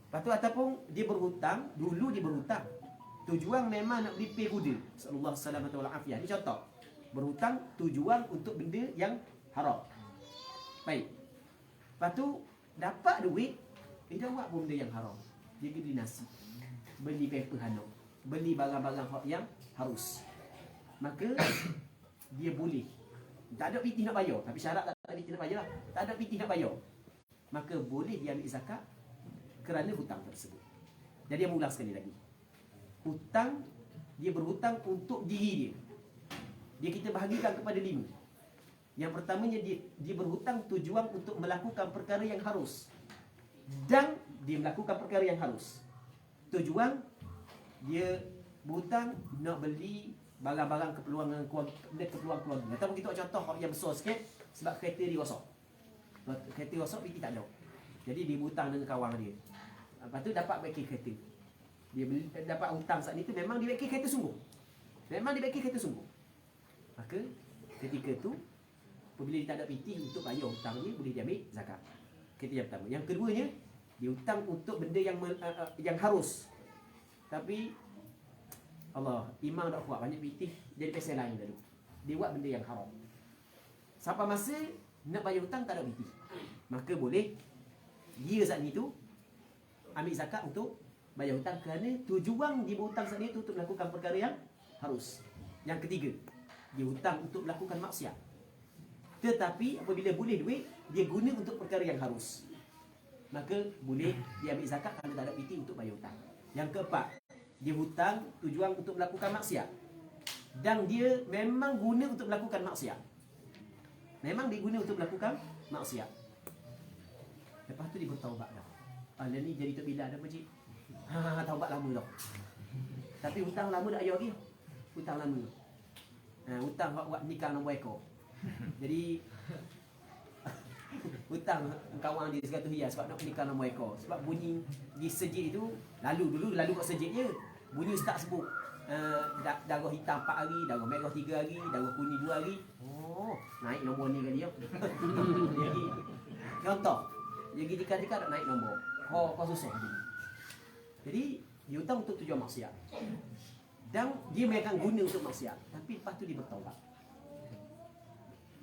Lepas tu ataupun dia berhutang, dulu dia berhutang. Tujuan memang nak beli pay kuda. Sallallahu alaihi wasallam. Ini contoh. Berhutang tujuan untuk benda yang haram. Baik. Lepas tu dapat duit, dia dah buat benda yang haram. Dia pergi beli nasi, beli paper hanok, beli barang-barang yang harus. Maka dia boleh. Tak ada piti nak bayar, tapi syarat tak ada piti nak bayar. Tak ada piti nak bayar. Maka boleh dia ambil zakat kerana hutang tersebut. Jadi dia ulang sekali lagi. Hutang, dia berhutang untuk diri dia. Dia kita bahagikan kepada 5. Yang pertamanya dia berhutang tujuan untuk melakukan perkara yang harus. Dan dia melakukan perkara yang harus. Tujuan dia berhutang nak beli barang-barang keperluan keluarga. Ataupun kita buat contoh yang besar sikit, sebab kereta dia rosak. Kereta rosak PT tak ada. Jadi dia berhutang dengan kawan dia. Lepas tu dapat baikie kereta. Dia dapat hutang saat itu memang dia baikie kereta sungguh. Maka ketika tu apabila dia tak ada PT untuk bayar hutang dia, boleh dia ambil zakat. Kereta yang pertama. Yang keduanya, dia hutang untuk benda yang harus. Tapi Allah, iman tak kuat, banyak PT, jadi pasal lain dulu. Dia buat benda yang haram. Sampai masa nak bayar hutang tak ada PT. Maka boleh dia saat itu ambil zakat untuk bayar hutang kerana tujuan dia berhutang saat itu untuk melakukan perkara yang harus. Yang ketiga, dia hutang untuk melakukan maksiat. Tetapi apabila boleh duit, dia guna untuk perkara yang harus. Maka boleh dia ambil zakat kerana tak ada PT untuk bayar hutang. Yang keempat, dia hutang tujuan untuk melakukan maksiat. Dan dia memang guna untuk melakukan maksiat. Memang dia guna untuk melakukan maksiat. Lepas tu dia bertaubat dah. Ni jadi Tok Bilal dah Pakcik. Taubat lama dah. Tapi hutang lama dah ayah lagi. Hutang lama. Hutang buat nikah nombor ekor. Jadi hutang kawan dia 100 riyal sebab nak nikah nombor ekor. Sebab bunyi di sejid itu, lalu kat sejid je, bunyi start sebut darah hitam 4 hari, darah merah 3 hari, darah kuning 2 hari. Oh, naik nombor ni kali ya. Jadi contoh, jadi dekat-dekat nak naik nombor. Kau susah dia. Jadi dia hutang untuk tujuan maksiat. Dan dia memang guna untuk maksiat, tapi lepas tu dia bertaubat.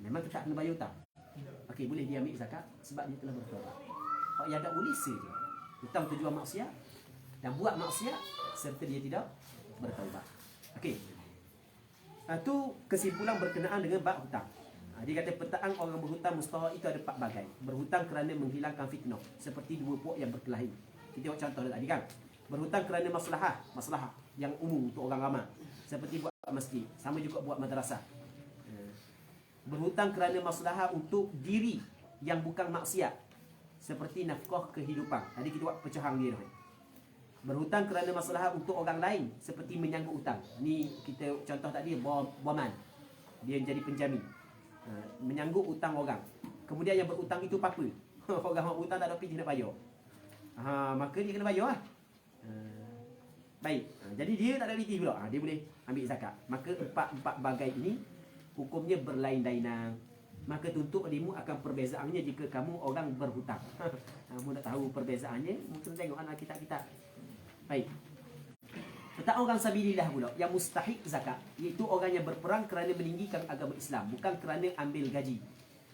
Memang tetap kena bayar hutang. Okey, boleh dia ambil zakat sebab dia telah bertaubat. Hak yang tak boleh saja hutang tujuan maksiat dan buat maksiat serta dia tidak bertaubat. Okey. Itu kesimpulan berkenaan dengan bab hutang. Dia kata petaan orang berhutang mustahak itu ada 4 bagai. Berhutang kerana menghilangkan fitnah, seperti 2 puak yang berkelahi. Kita buat contoh tadi kan. Berhutang kerana maslahah yang umum untuk orang ramai, seperti buat masjid, sama juga buat madrasah. Berhutang kerana maslahah untuk diri yang bukan maksiat, seperti nafkah kehidupan. Tadi kita buat pecahan dia tu. Berhutang kerana maslahah untuk orang lain, seperti menyanggup hutang. Ni kita contoh tadi boman. Dia jadi penjamin. Menyanggup hutang orang. Kemudian yang berhutang itu apa? Orang hutang tak ada pergi nak bayar. Maka dia kena bayar lah. Baik. Jadi dia tak ada reti pula. Dia boleh ambil zakat. Maka empat bagai ini hukumnya berlain-lainan. Maka tuntut dirimu akan perbezaannya jika kamu orang berhutang. Kamu nak tahu perbezaannya, mungkin tengok anak kitab-kitab. Baik. Tentang orang sabilillah pula yang mustahik zakat, iaitu orang yang berperang kerana meninggikan agama Islam, bukan kerana ambil gaji.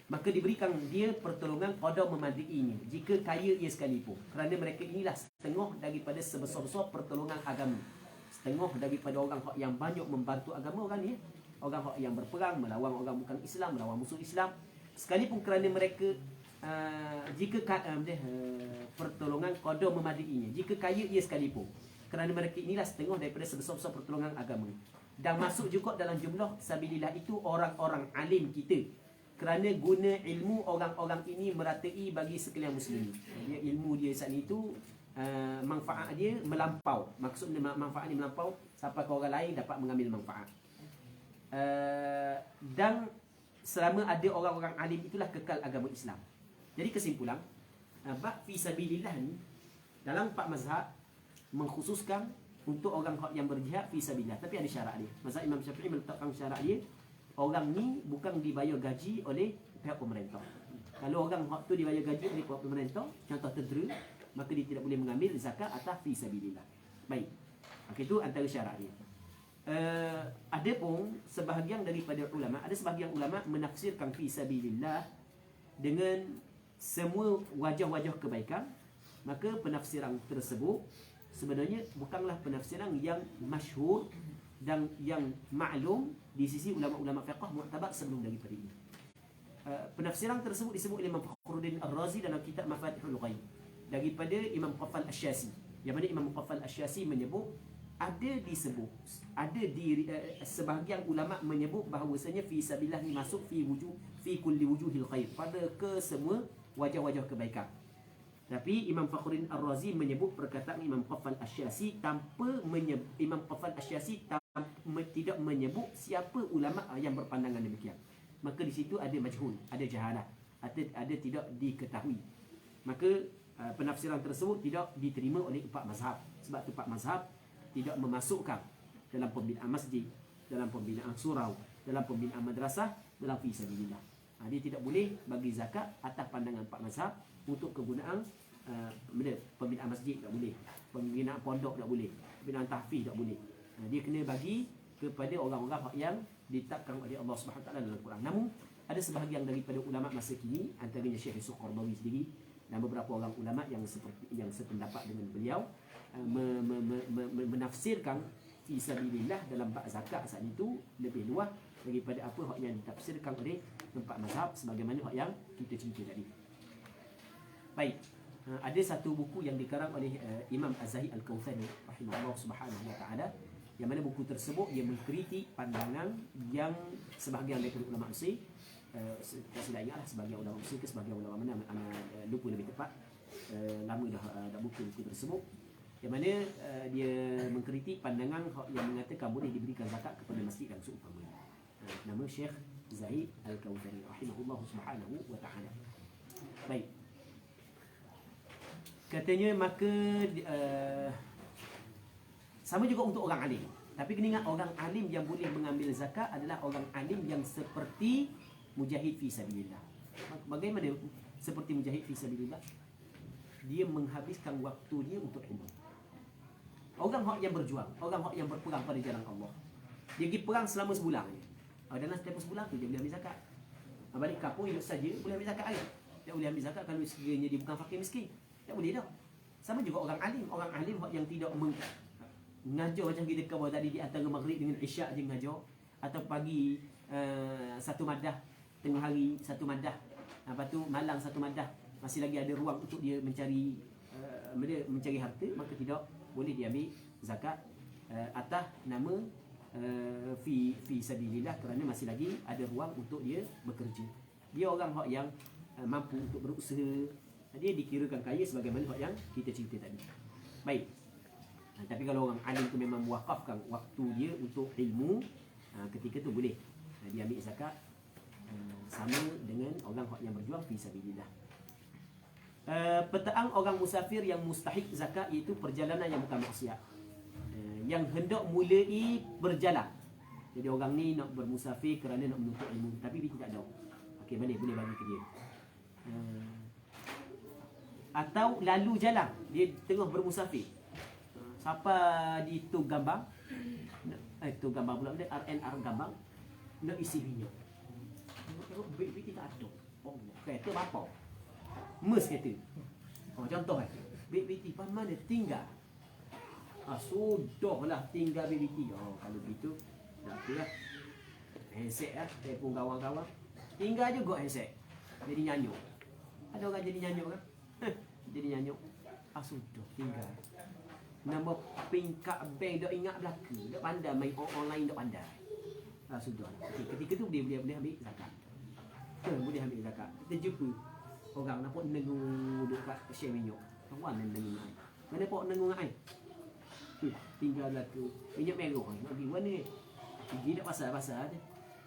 Maka diberikan dia pertolongan qada memadainya jika kaya ia sekalipun. Kerana mereka inilah setengah daripada sebesar-besar pertolongan agama. Setengah daripada orang yang banyak membantu agama orang ni. Orang yang berperang melawan orang bukan Islam, melawan musuh Islam, sekalipun kerana mereka pertolongan qada memadainya jika kaya ia sekalipun. Kerana mereka inilah setengah daripada sebesar-besar pertolongan agama. Dan masuk juga dalam jumlah sabilillah itu orang-orang alim kita. Kerana guna ilmu orang-orang ini meratai bagi sekalian muslimin. Dia ilmu dia saat itu manfaat dia melampau. Maksudnya manfaat dia melampau sampai ke orang lain dapat mengambil manfaat. Dan selama ada orang-orang alim itulah kekal agama Islam. Jadi kesimpulan, bab fi sabilillah ni dalam 4 mazhab mengkhususkan untuk orang yang berjihad fi sabilillah, tapi ada syarat dia. Mazhab Imam Syafi'i meletakkan syarat dia, orang ni bukan dibayar gaji oleh pihak pemerintah. Kalau orang tu dibayar gaji oleh pihak pemerintah, contoh tentera, maka dia tidak boleh mengambil zakat atas fi sabilillah. Baik. Maka itu antara syarat dia. Ada pun sebahagian daripada ulama, ada sebahagian ulama menafsirkan fi sabilillah dengan semua wajah-wajah kebaikan. Maka penafsiran tersebut sebenarnya bukanlah penafsiran yang masyhur dan yang maklum di sisi ulama-ulama fiqh mu'tabar sebelum daripada ini. Penafsiran tersebut disebut oleh Imam Fakhruddin Ar-Razi dalam kitab Mafatihul Ghaib daripada Imam Muqaffal Asy-Syasi. Yang mana Imam Muqaffal Asy-Syasi menyebut ada di sebahagian ulama menyebut bahawasanya fi sabilillah ni masuk fi kulli wujuhil khair, pada ke semua wajah-wajah kebaikan. Tapi Imam Fakhruddin Ar-Razi menyebut perkataan Imam Muqaffal Asy-Syasi Imam Muqaffal Asy-Syasi tidak menyebut siapa ulama yang berpandangan demikian. Maka di situ ada majhul, ada jahalah, ada tidak diketahui. Maka penafsiran tersebut tidak diterima oleh 4 mazhab. Sebab tu 4 mazhab tidak memasukkan dalam pembinaan masjid, dalam pembinaan surau, dalam pembinaan madrasah, dalam fi sabilillah. Dia tidak boleh bagi zakat atas pandangan 4 mazhab untuk kegunaan pembinaan masjid tak boleh, pembinaan pondok tak boleh, pembinaan tahfiz tak boleh. Dia kena bagi kepada orang-orang yang ditetapkan oleh Allah Subhanahu Wa Taala dalam Quran. Namun ada sebahagian daripada ulama masa kini, antaranya Syekh Yusuf Qardawi sendiri dan beberapa orang ulama yang sependapat dengan beliau, menafsirkan fi sabilillah dalam bab zakat saat itu lebih luas daripada apa yang ditafsirkan oleh 4 mazhab sebagaimana yang kita cerita tadi. Baik. Ada satu buku yang dikarang oleh Imam Az-Zahid Al-Kautsani rahimahullah subhanahu wa taala, yang mana buku tersebut dia mengkritik pandangan yang sebahagian daripada ulama Mesir, saya tidak ingatlah sebahagian ulama Mesir ke sebahagian ulama mana, lupa lebih tepat, lama dah buku tersebut, yang mana dia mengkritik pandangan yang mengatakan boleh diberikan zakat kepada masjid dan seumpamanya. Nama Syekh Zahid Al-Kautsani rahimahullah subhanahu wa ta'ala. Baik. Katanya maka sama juga untuk orang alim. Tapi kena ingat, orang alim yang boleh mengambil zakat adalah orang alim yang seperti mujahid fi sabilillah. Bagaimana seperti mujahid fi sabilillah? Dia menghabiskan waktu dia untuk ilmu. Orang yang berjuang, orang yang berperang pada jalan Allah, dia pergi perang selama sebulan. Dalam setiap sebulan tu dia boleh ambil zakat. Balik kampung hidup saja boleh ambil zakat lagi. Tak boleh ambil zakat kalau sekiranya dia bukan fakir miskin. Tak boleh dah. Sama juga orang alim yang tidak mengajar macam kita kau tadi di antara maghrib dengan isyak je mengajar, atau pagi satu madah, tengah hari satu madah, lepas tu malam satu madah, masih lagi ada ruang untuk dia mencari harta, maka tidak boleh diambil zakat atas nama fi sabilillah, kerana masih lagi ada ruang untuk dia bekerja. Dia orang hak yang mampu untuk berusaha, dia dikirakan kaya sebagaimana hak yang kita cerita tadi. Baik. Tapi kalau orang alim tu memang mewakafkan waktu dia untuk ilmu, ketika tu boleh dia ambil zakat, sama dengan orang yang berjuang fi sabilillah. Petaang orang musafir yang mustahik zakat, iaitu perjalanan yang bukan maksiat, yang hendak mulai berjalan. Jadi orang ni nak bermusafir kerana nak menuntut ilmu, tapi dia tidak tahu. Okey, boleh bagi ke dia. Atau lalu jalan, dia tengah bermusafir, sampai di tu Gambang, tu Gambang pula benda RNR Gambang, nak isi minyak. Tengok beg tak ada. Oh, kereta berapa? Mes kereta. Contoh BBT mana tinggal? Sudahlah tinggal BBT. Kalau begitu dah apalah. Handset telefon kawan-kawan. Tinggal juga handset. Jadi nyanyuk. Ada orang jadi nyanyuk kan? Jadi nyanyuk. Sudah tinggal. Nama pingkat bank dah ingat belaka. Dah pandai main online, dah pandai. Sudah. Okay, ketika tu boleh ambil zakat. Boleh ambil zakat. Kita jumpa orang nampak nengung duduk kat share minyak. Kawan nengung air. Mana pok nengung air? Tinggal belaka. Minyak merah. Nak pergi mana ni? Pergi nak pasar-pasar je.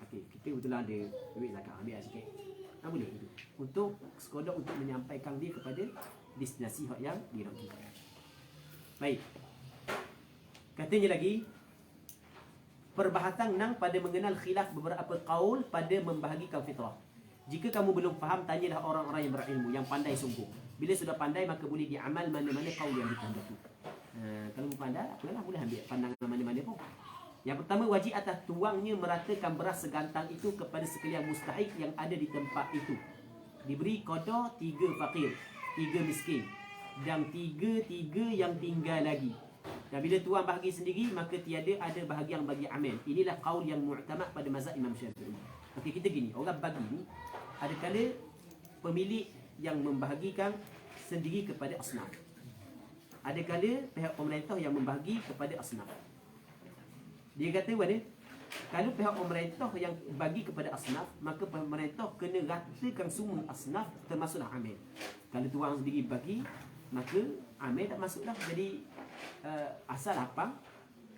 Okey, kita betul ada ambil zakat, ambil sikit. Boleh gitu. Untuk sekadar untuk menyampaikan dia kepada destinasi hak yang diraki. Baik. Katanya lagi, perbahasan nang pada mengenal khilaf beberapa qaul pada membahagikan fitrah. Jika kamu belum faham, tanyalah orang-orang yang berilmu, yang pandai sungguh. Bila sudah pandai, maka boleh diamal mana-mana qaul yang dikehendaki. Kalau pandai, apalah, boleh ambil pandangan mana-mana pun. Yang pertama, wajib atas tuangnya meratakan beras segantang itu kepada sekalian mustahik yang ada di tempat itu. Diberi qada 3 fakir, 3 miskin, dan 3 yang tinggal lagi. Dan bila tuan bahagi sendiri, maka tiada ada bahagian bagi amal. Inilah qaul yang mu'tamad pada mazhab Imam Syafi'i. Okey, kita gini, orang bagi ni ada kala pemilik yang membahagikan sendiri kepada asnaf. Ada kala pihak pemerintah yang membahagi kepada asnaf. Dia kata mana? Kalau pihak pemerintah yang bagi kepada asnaf, maka pemerintah kena ratakan semua asnaf termasuklah amil. Kalau tuan sendiri bagi, maka amil tak masuklah. Jadi asal apa?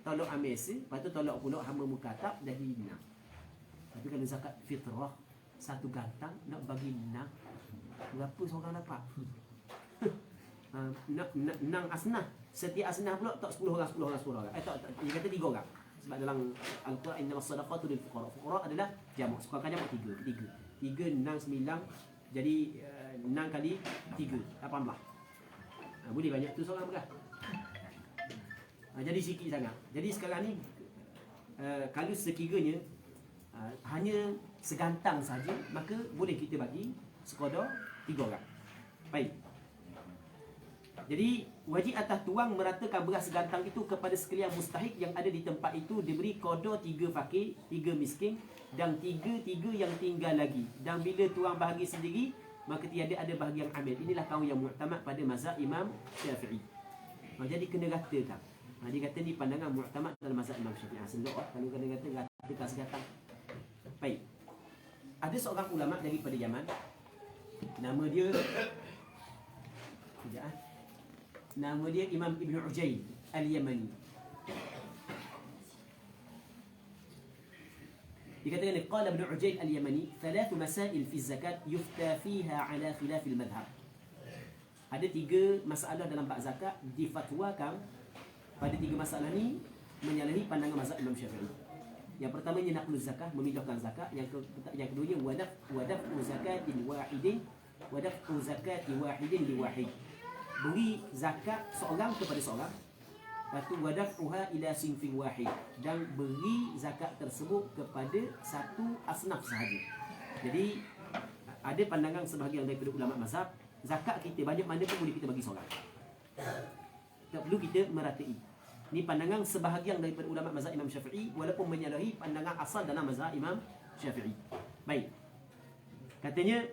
Tolak amil se, lepas tu tolak pula hamba mukatab jadi 6. Tapi kalau zakat fitrah satu gantang nak bagi 6, berapa seorang dapat? Nang asnaf. Setiap asnaf pula tak 10 orang. Tak, dia kata 3 orang. Sebab dalam Al-Quran, innamas sadaqatu lil fuqara. Fuqara adalah jamak. Sekurang jamak 3. 3, 6, 9. Jadi 6 kali 3, 18. Boleh banyak tu seorang belah. Jadi sikit sangat. Jadi sekarang ni kalau sekiranya hanya segantang saja, maka boleh kita bagi sekadar 3 orang. Baik. Jadi wajib atas tuang meratakan beras segantang itu kepada sekalian mustahik yang ada di tempat itu, diberi qada 3 fakir, 3 miskin, dan 3 yang tinggal lagi. Dan bila tuang bahagi sendiri, maka tiada ada bahagian amil. Inilah kaum yang mu'tamad pada mazhab Imam Syafi'i. Jadi kena ratakan. Dia kata ni pandangan mu'tamad dalam mazhab Imam Syafi'i. Selok kalau kena ratakan segantang. Baik. Ada seorang ulama daripada Yaman, nama dia Imam Ibn Ujail Al-Yamani. Dikatakan qala Ibn Ujail Al-Yamani, 3 masail fi zakat yufta fiha ala khilaf al-madhhab. Ada 3 masalah dalam bab zakat difatwakan pada 3 masalah ni menyalahi pandangan mazhab Imam Syafi'i. Yang pertamanya naqlu zakah, memindahkan zakat. Yang keduanya wadaf'u zakatin wahidin, wadaf'u zakati wahidin li wahid. Beri zakat seorang kepada seorang. Lepas tu wadaf'uha ila sinfin wahid, dan beri zakat tersebut kepada satu asnaf sahaja. Jadi ada pandangan sebahagian daripada ulama mazhab, zakat kita banyak mana pun boleh kita bagi seorang. Tak perlu kita meratai. Ini pandangan sebahagian daripada ulama mazhab Imam Syafi'i, walaupun menyalahi pandangan asal dalam mazhab Imam Syafi'i. Baik. Katanya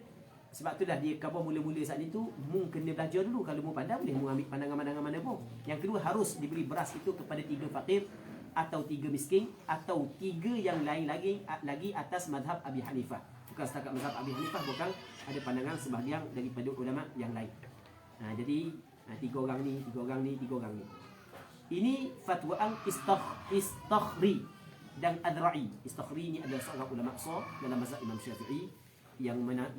sebab itulah dia kata mula-mula saat itu kena belajar dulu. Kalau mu pandai boleh mu ambil pandangan-pandangan mana pun. Yang kedua, harus diberi beras itu kepada 3 fakir atau 3 miskin, atau 3 yang lain lagi atas mazhab Abi Hanifah. Bukan setakat mazhab Abi Hanifah, bukan ada pandangan sebahagian daripada ulama yang lain. Jadi 3 orang ni, 3 orang ni, 3 orang ni. Ini fatwaan Istakhri dan Adra'i. Istakhri ni adalah seorang ulama besar dalam mazhab Imam Syafi'i yang mana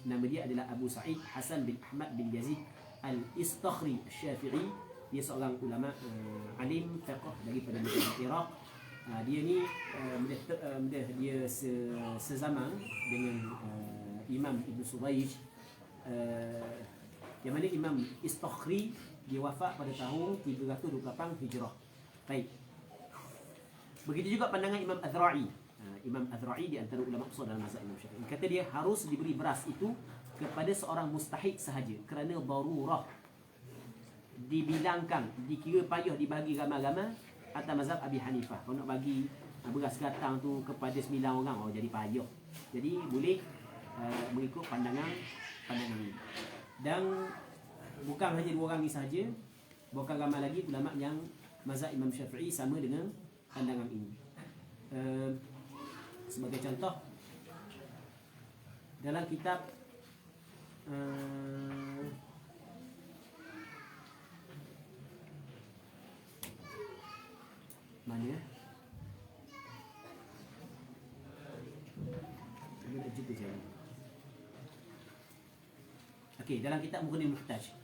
nama dia adalah Abu Sa'id Hasan bin Ahmad bin Yazid Al-Istakhri Al-Syafi'i. Dia seorang ulama alim fiqh daripada negara Iraq. Dia ni dia sezaman dengan Imam Ibn Subayj, yang mana Imam Istakhri dia wafat pada tahun 328 Hijrah. Baik. Begitu juga pandangan Imam Adra'i. Imam Adra'i di antara ulama besar dalam mazhab Imam Syafi'i. Kata dia harus diberi beras itu kepada seorang mustahik sahaja kerana darurah. Dibilangkan, dikira payah dibagi ramai-ramai atas mazhab Abi Hanifah. Kalau nak bagi beras gatang tu kepada 9 orang, jadi payah. Jadi boleh mengikut pandangan ini. Dan bukan hanya 2 orang ni sahaja, bukan ramai lagi ulama yang mazhab Imam Syafi'i sama dengan pandangan ini. Sebagai contoh, dalam kitab mana? Saya nak jumpa saya. Okey, dalam kitab Mughnil Muhtaj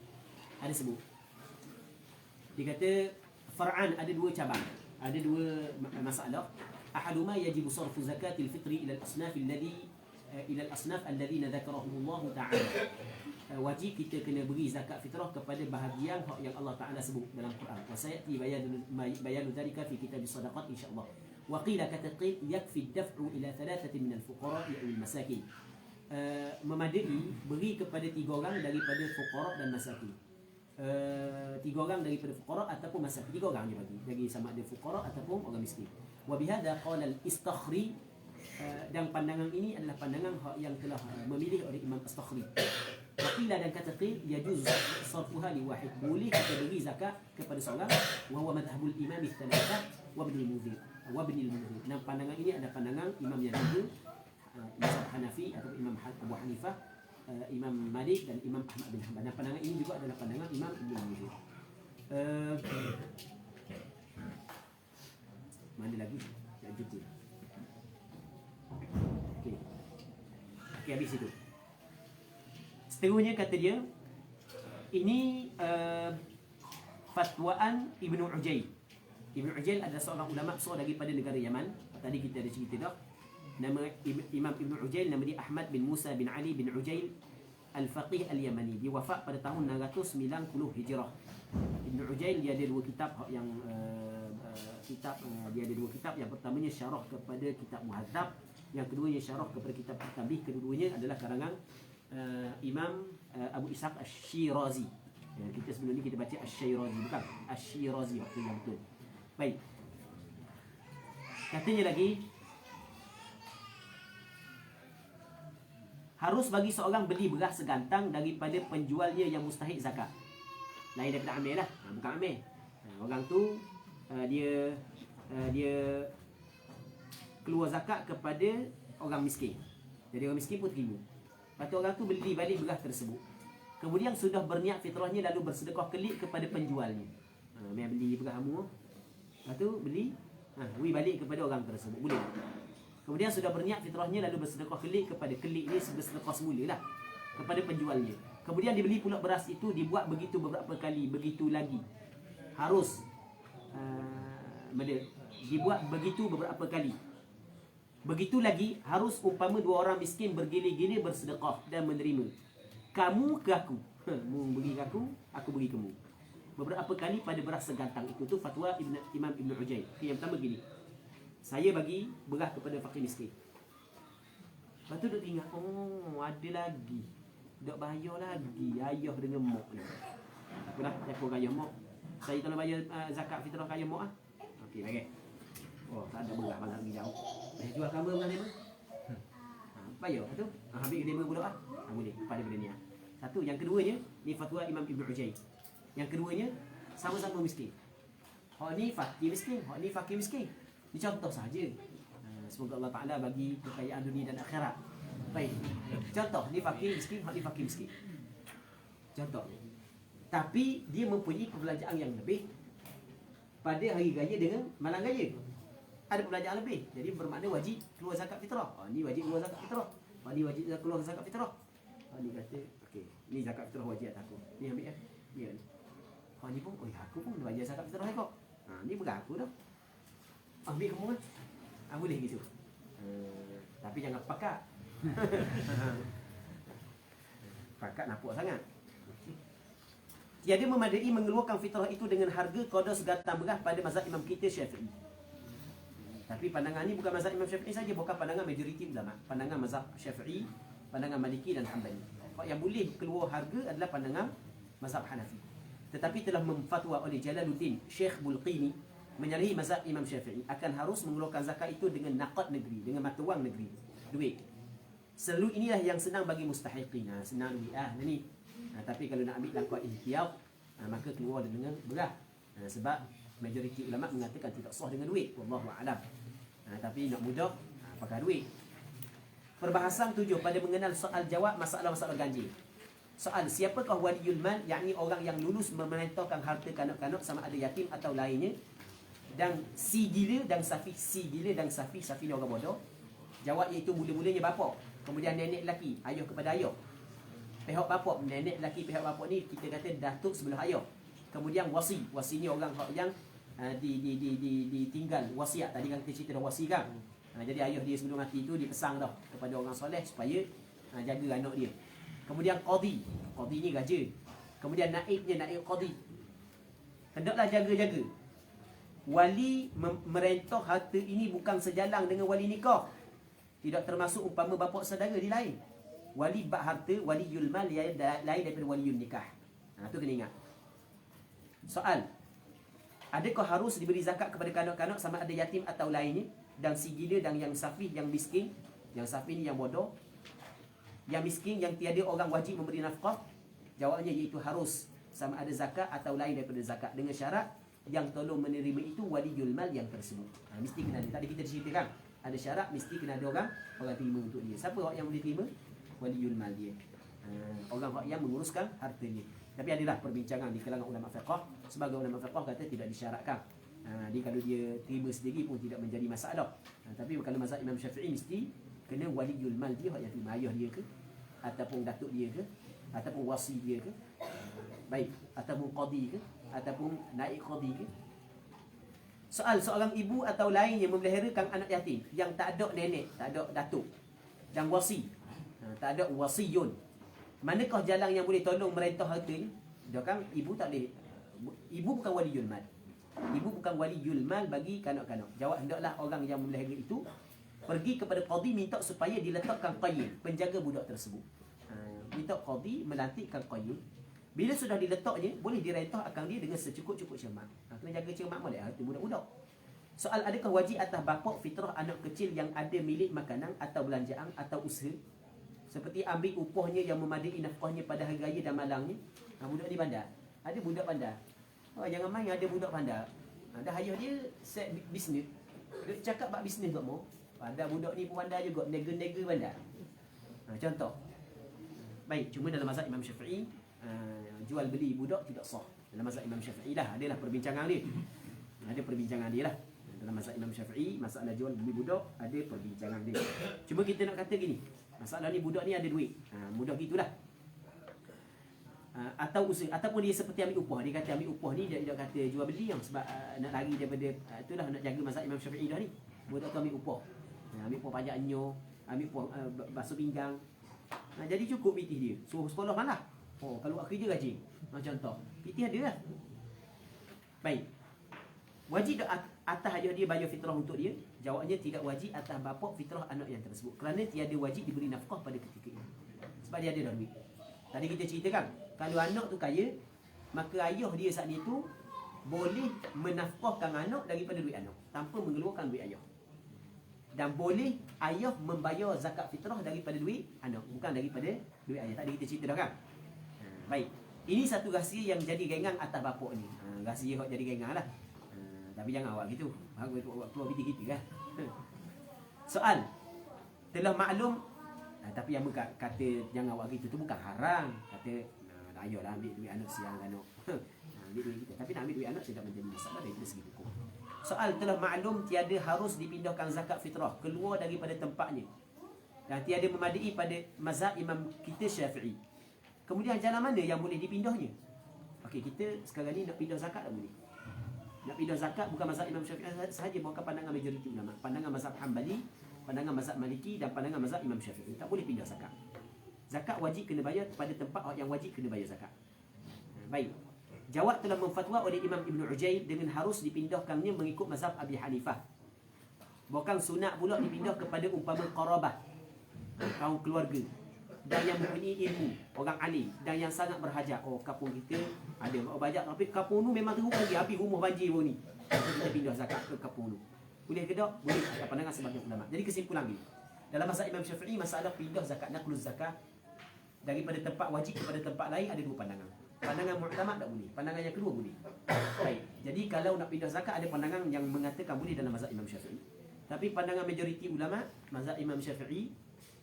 ada sebut. Dia kata far'an ada 2 cabang, ada 2 masalah. Ahaduma yajibu sarfu zakatil fitri ila al-asnaf alladhina dzakarahumullah ta'ala. Wajib kita kena beri zakat fitrah kepada bahagian hak yang Allah Taala sebut dalam Quran. Wa sayati bayanu dzalika fi kitab as-sadaqat insyaallah. Wa qila kataqil yakfi ad-daf'u ila 3 min al-fuqara wa al-masakin. Memadai beri kepada 3 orang daripada fuqara dan masakin. 3 orang daripada fuqara ataupun masakin. 3 orang je bagi sama ada fuqara ataupun orang miskin. Wa bihadza qala al-Istakhri, dan pandangan ini adalah pandangan yang telah memilih oleh Imam Istakhri. Waqila dan kata qil yajuz sarfuha li wahid, boleh kita beri zakat kepada seorang, wa huwa madhhabul imam ats-tsalatsah wa ibn al-Mundhir. Dan pandangan ini adalah pandangan imam yang 3, mazhab Hanafi atau Imam Abu Hanifah, Imam Malik dan Imam Ahmad bin Hanbal. Dan pandangan ini juga adalah pandangan Imam Ibn al-Mundhir. Mana lagi? Tak jumpa. Okey, habis itu. Seterusnya kata dia, ini fatwaan Ibnu Ujail. Ibnu Ujail adalah seorang ulama besar daripada negara Yaman. Tadi kita ada cerita dah. Nama Imam Ibnu Ujail, nama dia Ahmad bin Musa bin Ali bin Ujail Al-Faqih Al-Yamani. Dia wafat pada tahun 690 Hijrah. Ibnu Ujail dia ada 2 kitab yang dia ada 2 kitab. Yang pertamanya syarah kepada kitab Muhadzab, yang keduanya syarah kepada kitab At-Tanbih. Keduanya adalah karangan Imam Abu Ishaq Asy-Syirazi. Kita sebelum ni kita baca Asy-Syirazi, bukan Asy-Syirazi waktu yang betul. Baik. Katanya lagi, harus bagi seorang beli beras segantang daripada penjualnya yang mustahik zakat. Lain daripada amil lah, bukan amil. Orang tu dia keluar zakat kepada orang miskin. Jadi orang miskin pun terima. Lepas tu orang tu beli balik beras tersebut. Kemudian sudah berniat fitrahnya lalu bersedekah kelik kepada penjualnya. Mai beli beras kamu. Lepas tu beli, balik kepada orang tersebut. Boleh. Kemudian sudah berniat fitrahnya lalu bersedekah kelik kepada kelik ni bersedekah semula lah kepada penjualnya. Kemudian dibeli pula beras itu, dibuat begitu beberapa kali, begitu lagi. Harus dibuat begitu beberapa kali. Begitu lagi harus umpama 2 orang miskin bergilir-gilir bersedekah dan menerima. Kamu ke aku? Mu bagi aku bagi kamu. Beberapa kali pada beras segantang itu tu fatwa Imam Ibn Ujail. Yang pertama gini. Saya bagi beras kepada fakir miskin. Lepas tu duk ingat, ada lagi. Duk bayar lagi ayah dengan mak ni. Apalah, aku ayah mak. Saya tolong bayar zakat fitrah ayah mak ah. Okey, bagi. Tak ada beras malah pergi jauh. Jual kamu bukan lima? Bayar tu. Habis 5 pula ah. Boleh pada benda ni ah. Satu, yang keduanya ni fatwa Imam Ibn Ujail. Yang keduanya sama-sama miskin. Hak ni fakir miskin, hak ni fakir miskin. Ini contoh saja. Semoga Allah Ta'ala bagi kekayaan dunia dan akhirat. Baik. Contoh, ni fakir miskin, hak ni fakir miskin. Contoh. Tapi dia mempunyai perbelanjaan yang lebih pada hari raya dengan malam raya. Ada perbelanjaan lebih. Jadi bermakna wajib keluar zakat fitrah. Ni wajib keluar zakat fitrah. Ni wajib keluar zakat fitrah. Ni kata, okey, ni zakat fitrah wajib atas aku. Ni ambil ya. Ni kan. Ni pun, aku pun wajib zakat fitrah kau. Ni berlaku dah. Ambil kamu kan. Boleh gitu. Tapi jangan pakat. Pakat nampak sangat. Tiada memadai mengeluarkan fitrah itu dengan harga qada segatang beras pada mazhab Imam kita Syafi'i. Tapi pandangan ni bukan mazhab Imam Syafi'i saja, bukan pandangan majoriti ulama. Pandangan mazhab Syafi'i, pandangan Maliki dan Hanbali. Yang boleh keluar harga adalah pandangan mazhab Hanafi. Tetapi telah memfatwa oleh Jalaluddin Syekh Bulqini menyalahi mazhab Imam Syafi'i akan harus mengeluarkan zakat itu dengan naqad negeri, dengan mata wang negeri, duit. Selalu inilah yang senang bagi mustahiqin. Senang duit ni. Tapi kalau nak ambil laqad ihtiyat, maka keluar dengan beras. Sebab majoriti ulama mengatakan tidak sah dengan duit. Wallahu a'lam. Tapi nak mudah pakai duit. Perbahasan 7 pada mengenal soal jawab masalah-masalah ganjil. Soal, siapakah waliul mal, yakni orang yang lulus memerintahkan harta kanak-kanak sama ada yatim atau lainnya, dan si gila dan safi. Si gila dan safi ni orang bodoh. Jawab iaitu mula-mulanya bapa, kemudian nenek lelaki, ayah kepada ayah. Pihak bapa, nenek lelaki pihak bapa ni kita kata datuk sebelah ayah. Kemudian wasi. Wasi ni orang yang ditinggal wasiat. Tadi kan kita cerita dah wasi kan. Jadi ayah dia sebelum mati tu dia pesang dah kepada orang soleh supaya jaga anak dia. Kemudian qadi. Qadi ni raja. Kemudian naibnya, naib qadi. Hendaklah jaga-jaga. Wali merentah harta ini bukan sejalan dengan wali nikah. Tidak termasuk umpama bapa saudara di lain. Wali bak harta, waliul mal lain daripada waliul nikah. Tu kena ingat. Soal, adakah harus diberi zakat kepada kanak-kanak sama ada yatim atau lainnya, dan si gila dan yang safih, yang miskin? Yang safih ni yang bodoh, yang miskin yang tiada orang wajib memberi nafkah. Jawabnya iaitu harus sama ada zakat atau lain daripada zakat, dengan syarat yang tolong menerima itu waliul mal yang tersebut. Mesti kena ada. Tadi kita ceritakan ada syarat, mesti kena ada orang terima untuk dia. Siapa orang yang boleh terima? Waliul mal dia. Orang yang menguruskan hartanya. Tapi adalah perbincangan di kalangan ulama fiqh. Sebagai ulama fiqh kata tidak disyaratkan. Dia kalau dia terima sendiri pun tidak menjadi masalah. Tapi kalau mazhab Imam Syafi'i mesti kena waliul mal dia yang terima, ayah dia ke, ataupun datuk dia ke, ataupun wasi dia ke, baik, ataupun qadi ke, ataupun naib qadi ke. Soal, seorang ibu atau lain yang memeliharakan anak yatim yang tak ada nenek, tak ada datuk, dan wasi, tak ada wasiyun, manakah jalan yang boleh tolong merentah harta ni? Dia kan ibu tak boleh. Ibu bukan waliul mal. Ibu bukan waliul mal bagi kanak-kanak. Jawab, hendaklah orang yang memelihara itu pergi kepada qadi minta supaya diletakkan qayyim, penjaga budak tersebut. Minta qadi melantikkan qayyim. Bila sudah diletaknya, boleh direntah akan dia dengan secukup-cukup cermat. Kena jaga cermat molek harta budak-budak. Soal, adakah wajib atas bapa fitrah anak kecil yang ada milik makanan atau belanjaan atau usaha, seperti ambil upahnya yang memadai nafkahnya pada hari raya dan malangnya? Budak ni bandar. Ada budak bandar. Jangan main ada budak bandar. Ada ayah dia set bisnes. Dia cakap bab bisnes tak mau. Ada budak ni pun bandar juga, nega-nega bandar. Contoh. Baik, cuma dalam mazhab Imam Syafi'i jual beli budak tidak sah. Dalam mazhab Imam Syafi'i lah, adalah perbincangan dia. Ada perbincangan dia lah. Dalam mazhab Imam Syafi'i, masalah jual beli budak ada perbincangan dia. Cuma kita nak kata gini, masalah ni budak ni ada duit. Mudah gitulah. Atau usaha, ataupun dia seperti ambil upah. Dia kata ambil upah ni dia tidak kata jual beli yang sebab nak lari daripada itulah nak jaga mazhab Imam Syafi'i dah ni. Budak tu ambil upah. Ambil upah pajak anyo, ambil upah basuh pinggang. Jadi cukup pitih dia. Suruh sekolah kan lah. Kalau buat kerja gaji. Contoh. Pitih ada lah. Baik. Wajib tak atas ayah dia bayar fitrah untuk dia? Jawabnya tidak wajib atas bapa fitrah anak yang tersebut. Kerana tiada wajib diberi nafkah pada ketika ini. Sebab dia ada dah duit. Tadi kita ceritakan, kalau anak tu kaya, maka ayah dia saat itu boleh menafkahkan anak daripada duit anak tanpa mengeluarkan duit ayah. Dan boleh ayah membayar zakat fitrah daripada duit anak, bukan daripada duit ayah. Tadi kita cerita dah kan? Baik. Ini satu rahsia yang jadi gengang atas bapak ni. Rahsia yang jadi gengang lah. Tapi jangan awak gitu. Awak keluar biji gitu kan. Soal. Telah maklum tapi yang kata jangan awak gitu tu bukan haram. Kata ayolah ambil duit anak siang kan. Ambil duit kita. Tapi nak ambil duit anak tidak menjadi masalah dari segi hukum. Soal telah maklum tiada harus dipindahkan zakat fitrah keluar daripada tempatnya. Dan tiada memadai pada mazhab imam kita Syafi'i. Kemudian jalan mana yang boleh dipindahnya? Okey, kita sekarang ni nak pindah zakat tak boleh. Nak pindah zakat bukan mazhab Imam Syafi'i sahaja, bukan pandangan majoriti ulama. Pandangan mazhab Hanbali, pandangan mazhab Maliki dan pandangan mazhab Imam Syafi'i. Tak boleh pindah zakat. Zakat wajib kena bayar pada tempat yang wajib kena bayar zakat. Baik. Jawab telah memfatwa oleh Imam Ibn Ujaib dengan harus dipindahkannya mengikut mazhab Abi Hanifah. Bukan sunat pula dipindah kepada umpama qarabah, kaum keluarga, dan yang mempunyai ilmu, orang alim dan yang sangat berhajat. Oh, kampung kita ada orang banyak tapi kampung tu memang teruk lagi, habis rumah banjir pun ni. Kita pindah zakat ke kampung tu. Boleh ke tak? Boleh. Ada pandangan sebagian ulama. Jadi kesimpulan ni, dalam mazhab Imam Syafi'i masalah pindah zakat, naqluz zakat daripada tempat wajib kepada tempat lain ada dua pandangan. Pandangan mu'tamad tak boleh. Pandangan yang kedua boleh. Baik. Jadi kalau nak pindah zakat ada pandangan yang mengatakan boleh dalam mazhab Imam Syafi'i. Tapi pandangan majoriti ulama, mazhab Imam Syafi'i,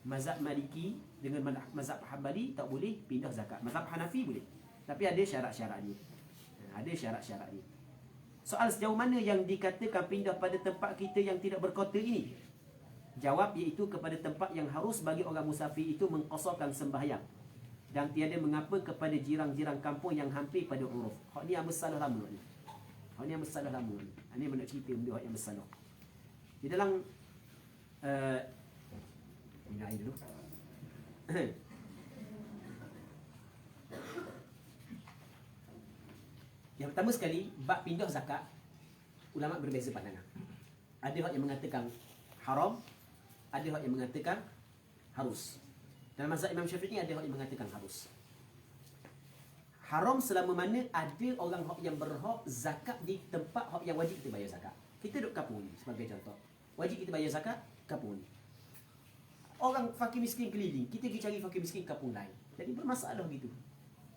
mazhab Maliki dengan mazhab Hanbali tak boleh pindah zakat. Mazhab Hanafi boleh. Tapi ada syarat-syarat dia. Ada syarat-syarat dia. Soal sejauh mana yang dikatakan pindah pada tempat kita yang tidak berkota ini? Jawab iaitu kepada tempat yang harus bagi orang musafir itu mengqasarkan sembahyang. Dan tiada mengapa kepada jirang-jirang kampung yang hampir pada uruf. Hak ni yang bersalah lama ni. Hak ni yang bersalah lama ni. Ini nak cerita benda hak yang bersalah. Di dalam minum air dulu. Yang pertama sekali, bab pindah zakat, ulama berbeza pandangan. Ada hak yang mengatakan haram, ada hak yang mengatakan harus. Dalam mazhab Imam Syafi'i ada hak yang mengatakan harus. Haram selama mana ada orang hak yang berhak zakat di tempat hak yang wajib kita bayar zakat. Kita duduk kampung ni sebagai contoh. Wajib kita bayar zakat kampung ni. Orang fakir miskin keliling, kita pergi cari fakir miskin kampung lain. Jadi bermasalah gitu.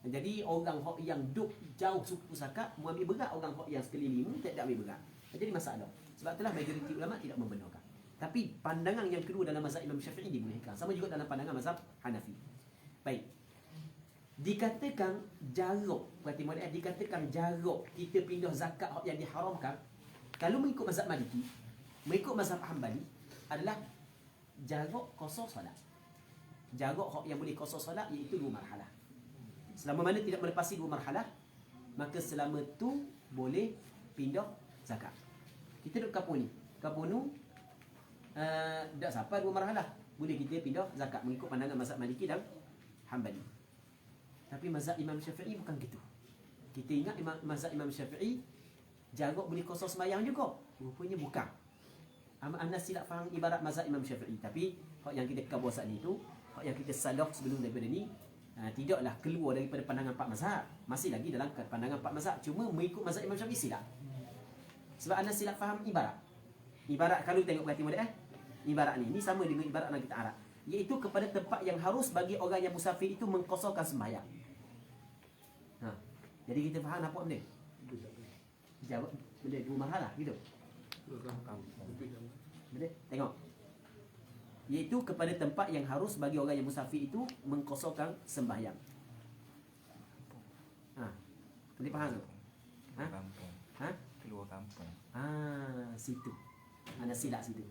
Jadi orang hak yang duduk jauh suku zakat mengambil berat orang hak yang sekeliling tidak ambil berat. Jadi masalah. Sebab itulah majoriti ulama tidak membenarkan. Tapi pandangan yang kedua dalam mazhab Imam Syafi'i dibolehkan. Sama juga dalam pandangan mazhab Hanafi. Baik. Dikatakan jarak, berarti mana dikatakan jarak kita pindah zakat yang diharamkan, kalau mengikut mazhab Maliki, mengikut mazhab Hanbali adalah jarak qasar solat. Jarak yang boleh qasar solat iaitu dua marhalah. Selama mana tidak melepasi dua marhalah, maka selama tu boleh pindah zakat. Kita duduk kampung ni. Kampung ni tak sampai dua marhalah. Boleh kita pindah zakat mengikut pandangan mazhab Maliki dan Hanbali. Tapi mazhab Imam Syafi'i bukan gitu. Kita ingat mazhab Imam Syafi'i jarak boleh qasar sembahyang juga. Rupanya bukan. Anda silap faham ibarat mazhab Imam Syafi'i. Tapi hak yang kita khabar saat ni tu, hak yang kita salah sebelum daripada ni, tidaklah keluar daripada pandangan empat mazhab. Masih lagi dalam pandangan empat mazhab. Cuma mengikut mazhab Imam Syafi'i silap. Sebab anda silap faham ibarat. Ibarat kalau tengok berarti model ibarat ni sama dengan ibarat dalam kitab Arab. Iaitu kepada tempat yang harus bagi orang yang musafir itu mengqasarkan sembahyang. Jadi kita faham apa benda? Jawab benda dua marhalah gitu. Benda tengok. Iaitu kepada tempat yang harus bagi orang yang musafir itu mengqasarkan sembahyang. Boleh faham tak? Kampung. Keluar kampung. Situ. Anda silap situ.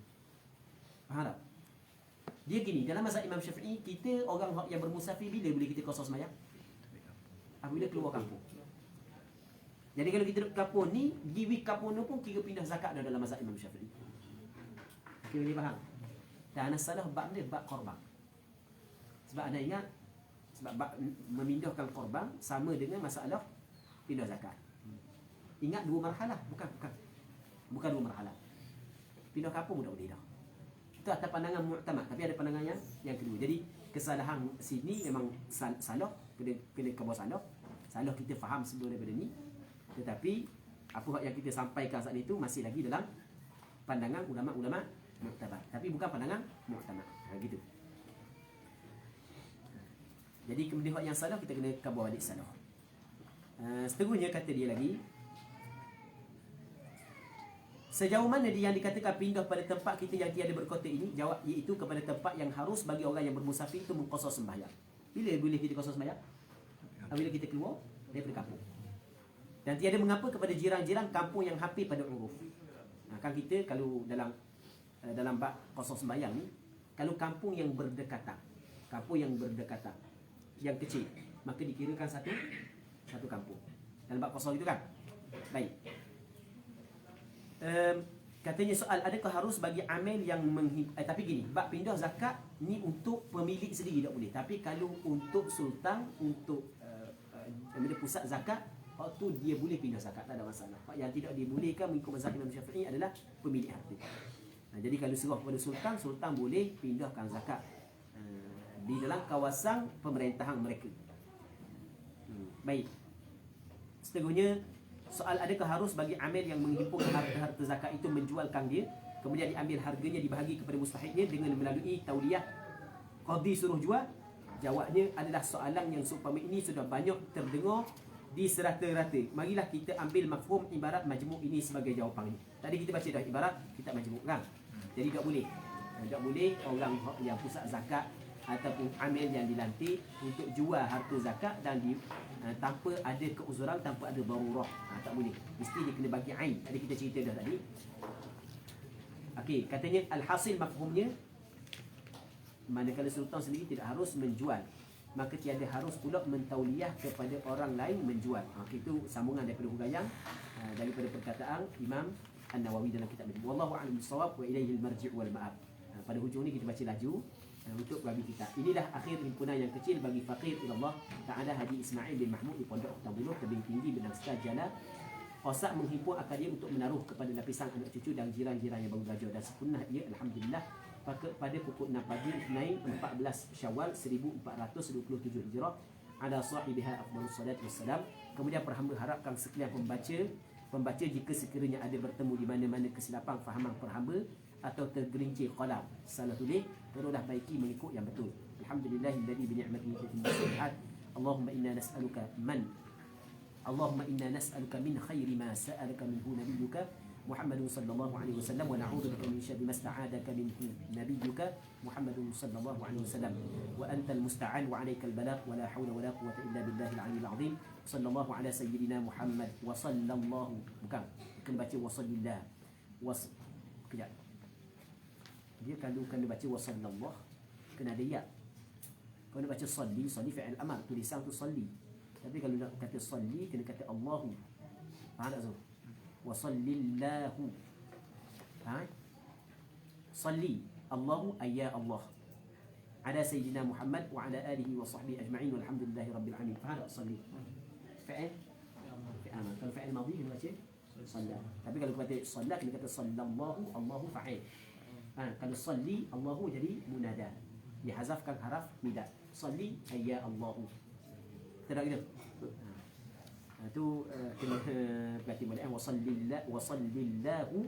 Faham tak? Dia gini, dalam mazhab Imam Syafi'i, kita orang yang bermusafir bila boleh kita qasar sembahyang? Apabila keluar kampung. Jadi kalau kita duduk kampung ni, di kampung ni pun kira pindah zakat dalam mazhab Imam Syafi'i. Okey, boleh faham? Dan anda salah bab dia, bab korban. Sebab anda ingat, sebab bab memindahkan korban sama dengan masalah pindah zakat. Ingat dua marhalah, bukan dua marhalah. Pindah kampung pun tak boleh dah. Itu atas pandangan mu'tamad, tapi ada pandangan yang kedua. Jadi kesalahan sini memang salah, kena khabar salah. Salah kita faham sebelum daripada ni. Tetapi apa yang kita sampaikan saat itu masih lagi dalam pandangan ulama-ulama mu'tamad. Tapi bukan pandangan mu'tamad. Gitu. Jadi kemudian yang salah kita kena khabar balik salah. Seterusnya kata dia lagi, Sejauh mana dia yang dikatakan pindah pada tempat kita yang tiada berkota ini? Jawab, iaitu kepada tempat yang harus bagi orang yang bermusafir itu mengqasar sembahyang. Bila boleh kita qasar sembahyang? Bila kita keluar daripada kampung. Dan tiada mengapa kepada jiran-jiran kampung yang hampir pada uruf. Kan kita kalau dalam bab qasar sembahyang ni, kalau kampung yang berdekatan, yang kecil, maka dikirakan satu kampung. Dalam bab qasar itu kan. Baik. Katanya soal, adakah harus bagi amil yang tapi gini, bab pindah zakat ni untuk pemilik sendiri tak boleh. Tapi kalau untuk sultan, untuk pusat zakat, waktu dia boleh pindah zakat, tak ada masalah. Yang tidak dibolehkan mengikut mazhab Imam Syafi'i adalah pemilik harta. Jadi kalau serah kepada sultan, sultan boleh pindahkan zakat di dalam kawasan pemerintahan mereka. Baik. Seterusnya, soal adakah harus bagi amil yang menghimpun harta zakat itu menjualkan dia, kemudian diambil harganya dibahagi kepada mustahiknya dengan melalui tauliyah, qadi suruh jual? Jawabnya adalah soalan yang seumpama ini sudah banyak terdengar di serata-rata. Marilah kita ambil mafhum ibarat majmuk ini sebagai jawapan ini. Tadi kita baca dah ibarat kitab majmuk kan. Jadi tak boleh orang yang pusat zakat ataupun amil yang dilantik untuk jual harta zakat dan tanpa ada keuzuran, tanpa ada darurah. Tak boleh. Mesti dia kena bagi ain. Tadi kita cerita dah tadi. Okey, katanya alhasil mafhumnya, manakala sultan sendiri tidak harus menjual, maka tiada harus pula mentauliyah kepada orang lain menjual. Itu sambungan daripada huraian daripada perkataan Imam An-Nawawi dalam kitab ini. Wallahu a'lam bissawab wa ilaihi al-marji' wal ma'ab. Pada hujung ni kita baca laju untuk bagi kita. Inilah akhir himpunan yang kecil bagi faqir ilallah Ta'ala Haji Ismail bin Mahmud di Pondok Tambuluh, Tebing Tinggi, Benang Sekar, Jala. Qasak menghimpun akal dia untuk menaruh kepada lapisan anak cucu dan jiran-jiran yang baru belajar, dan sempurna ia alhamdulillah pada pukul 6 pagi Isnin 14 Syawal 1427 Hijrah ala sahibiha afdhalus salat wassalam. Kemudian perhamba harapkan sekalian pembaca jika sekiranya ada bertemu di mana-mana kesilapan fahaman perhamba atau tergelincir qalam salah tulis, teruslah baiki mengikut yang betul. Alhamdulillahilladzi bi ni'matihi tatimmu shalihat. Allahumma inna nas'aluka min khairi ma sa'alaka minhu nabiyyuka Muhammadun sallallahu alaihi wasallam wa na'udzubika min syarri ma sta'adaka minhu nabiyyuka Muhammadun sallallahu alaihi wasallam wa antal musta'an wa 'alaikal balagh wa la hawla wa la quwwata illa billahil 'aliyyil 'azim. Sallallahu ala sayyidina Muhammad wa sallallahu, bukan baca wa sallallahu kejap. Dia kalau kena baca wa sallallahu kena ada ya. Kalau nak baca salli fi'il amar, tulisan tu salli. Tapi kalau nak kata salli kena kata Allahu. Faham tak Zul? Wa sallillahu. Salli Allahu ayya Allah ala sayyidina Muhammad wa ala alihi wa sahbihi ajma'in walhamdulillahi rabbil alamin. Faham tak salli? Fi'il amar. Kalau fi'il madhi kena baca salla. Tapi kalau kata salla kena kata sallallahu, Allahu fa'il. Kalau salli Allahu jadi munada, dihazafkan haraf nida. Salli ayya Allahu. Tak gitu. Itu kena berarti boleh wa sallallahu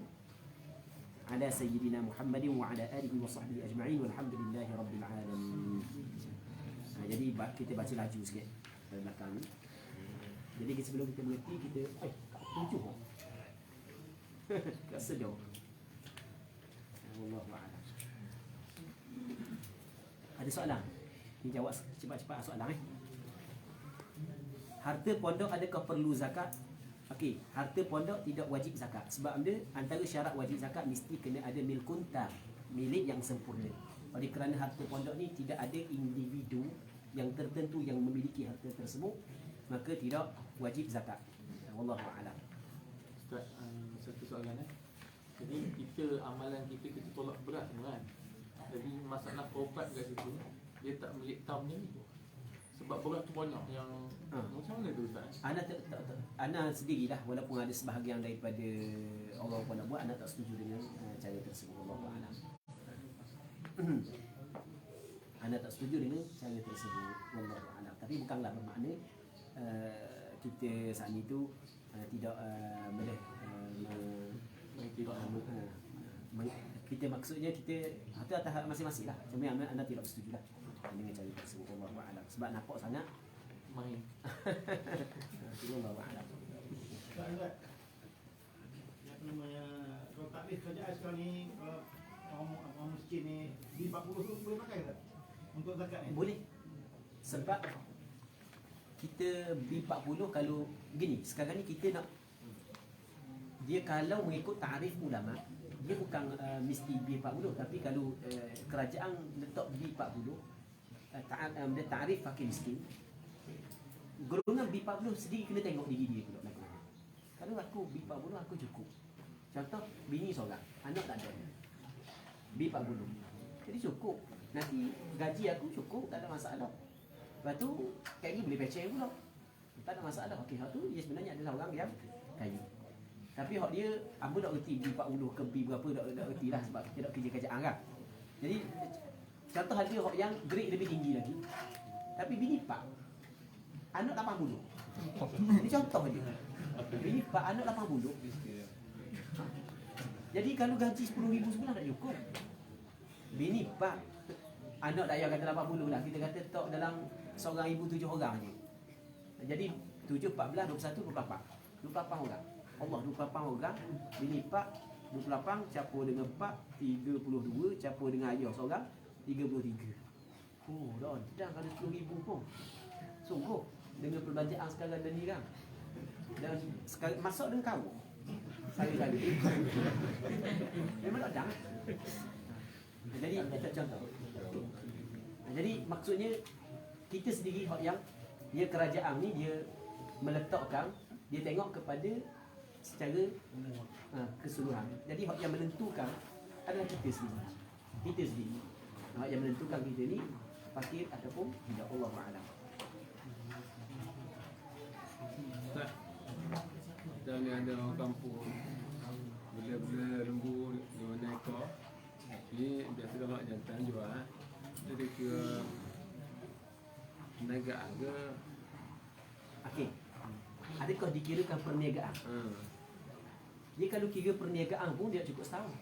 ala sayyidina Muhammadin wa ala alihi wa sahbihi ajma'in walhamdulillahi rabbil alamin. Jadi kita baca laju sikit dari belakang ni. Jadi sebelum kita mengerti kita tujuh. Tak sedar. Wallahu a'lam. Ada soalan? Ni jawab cepat-cepat soalan Harta pondok adakah perlu zakat? Okey, harta pondok tidak wajib zakat. Sebab anda antara syarat wajib zakat mesti kena ada milkun tam, milik yang sempurna. Oleh kerana harta pondok ni tidak ada individu yang tertentu yang memiliki harta tersebut, maka tidak wajib zakat. Wallahu a'lam. Ustaz, satu soalan Jadi amalan kita tolak berat kan. Jadi masalah taubat kat situ dia tak milik tam ni. Sebab berat tu banyak yang macam mana tu Ustaz? Ana sendirilah, walaupun ada sebahagian daripada orang pun nak buat, ana tak setuju dengan cara tersebut. Wallahu a'lam. Ana tak setuju dengan cara tersebut. Wallahu a'lam. Tapi bukanlah bermakna kita saat ni tu tidak boleh kita maksudnya kita atas masing-masing lah. Cuma anda tidak bersetuju lah dengan cara tersebut. Wallahu a'lam. Sebab nampak sangat main. Wallahu a'lam. Yang namanya tarif kerajaan sekarang ni kalau orang miskin ni di 40 tu boleh pakai tak? Untuk zakat ni? Boleh. Sebab kita B40 kalau gini, sekarang ni kita nak dia kalau mengikut tarif ulama, dia bukan mesti B40, tapi kalau kerajaan letak B40 dia tarif fakir miskin. Golongan B40 sendiri kena tengok diri dia pula nak. Kalau aku B40 aku cukup. Contoh bini seorang, anak tak ada. B40. Jadi cukup. Nanti gaji aku cukup, tak ada masalah. Lepas tu kayaknya boleh pecah pula. Tak ada masalah. Okey, hak tu dia sebenarnya adalah orang yang kaya. Tapi hak dia apa tak reti B40 ke B berapa tak reti lah sebab kita tak kerja kerjaan kan. Jadi contoh ada hak yang grade lebih tinggi lagi. Tapi bini pak anak 80. Ini contoh je. Bini pak anak 80. Jadi kalau gaji 10,000 sebulan tak cukup. Bini pak anak tak payah kata 80 lah. Kita kata tok dalam seorang ibu 7 orang je. Jadi 7, 14, 21, 24. 24 orang. Allah 24 orang. Bini pak 28 campur dengan 4 32 campur dengan ayah seorang 33. Oh dah sedang kalau 10,000 pun. Sungguh dengan perbelanjaan sekarang dan ni kan. Dan sekarang masuk dengan kau. Saya memang tak ada. Jadi kita contoh. Jadi maksudnya kita sendiri hak yang dia kerajaan ni dia meletakkan, dia tengok kepada secara keseluruhan. Jadi hak yang menentukan adalah kita sendiri. Kita sendiri. Hak yang menentukan kita ni fakir ataupun tidak, Allah a'lam. Tak. Dan ni ada orang kampung bela-bela lembu 5 ekor. Tapi biasa kalau jantan jual, dia kira perniagaan ke? Okey. Adakah dikirakan perniagaan? Dia kalau kira perniagaan pun dia cukup setahun.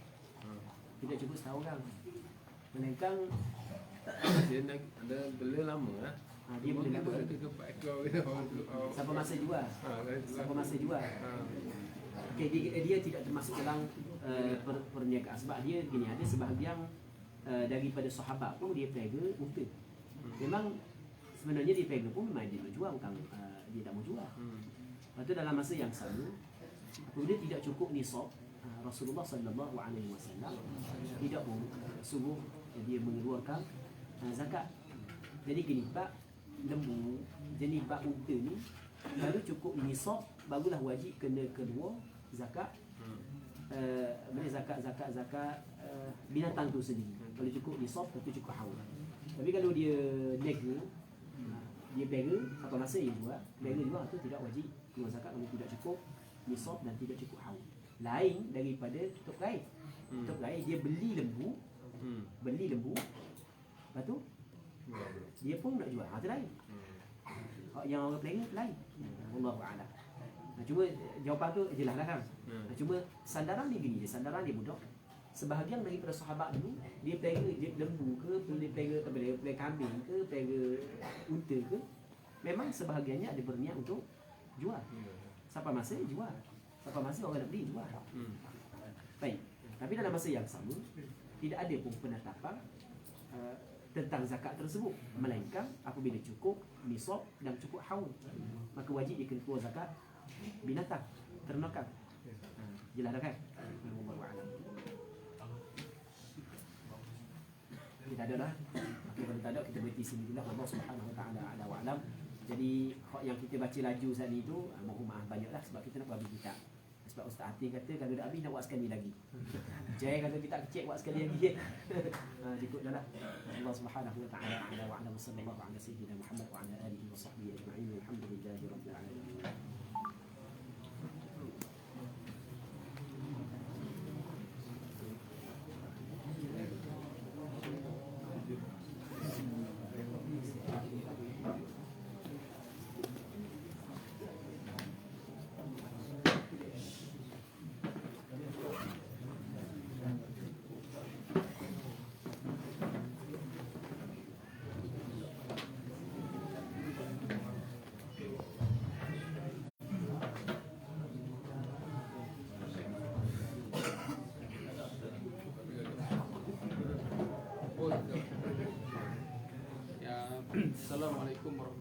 Tidak cukup setahun kan. Melainkan Dia ada bela lama lah. dia boleh lama. Dia ke 4 ekor gitu. Sampai masa jual. Sampai masa jual. Okey, dia tidak termasuk dalam perniagaan sebab dia gini, ada sebahagian daripada sahabat pun dia pega unta. Memang sebenarnya dia pega pun memang dia nak jual, bukan dia tak mau jual. Lepas tu dalam masa yang sama apabila tidak cukup nisab, Rasulullah sallallahu alaihi wasallam tidak pun suruh dia mengeluarkan zakat. Jadi gini, bab lembu jenis bab unta ni baru cukup nisab barulah wajib kena kedua zakat. Zakat binatang tu sendiri. Kalau cukup nisab tentu cukup haul. Tapi kalau dia nega, dia bega atau masa dia buat bega juga tu tidak wajib keluar zakat kalau tidak cukup nisab dan tidak cukup haul. Lain daripada tok gaib. Tok gaib dia beli lembu. Beli lembu. Lepas tu dia pun nak jual. Tu lain. Yang orang pelengah lain. Wallahu a'lam. Cuma jawapan tu jelas lah kan. Cuma sandaran dia gini, sandaran dia budak. Sebahagian daripada sahabat dulu dia pelengah lembu ke, dia pelengah kambing ke, pelengah unta ke. Memang sebahagiannya ada berniat untuk jual. Sampai masa jual. Sampai masa orang nak beli jual. Baik. Tapi dalam masa yang sama tidak ada pun penetapan tentang zakat tersebut, melainkan apabila cukup nisab dan cukup haul, maka wajib dia kena keluar zakat binatang, ternakan. Jelas dah kan? Wallahu a'lam. Kita ada dah. Okey, kalau tak ada kita berhenti sini dulu. Allah Subhanahu wa taala ala wa alam. Jadi hak yang kita baca laju saat ni tu mohon maaf banyaklah sebab kita nak habis kitab. Sebab Ustaz Atin kata kalau dah habis nak buat sekali lagi. Jai kata kita cek buat sekali lagi. Ikut dah lah. Allah Subhanahu wa taala ala wa alam, sallallahu ala sayyidina Muhammad wa ala alihi wa sahbihi ajma'in. Alhamdulillahi rabbil alamin. Assalamualaikum warahmatullahi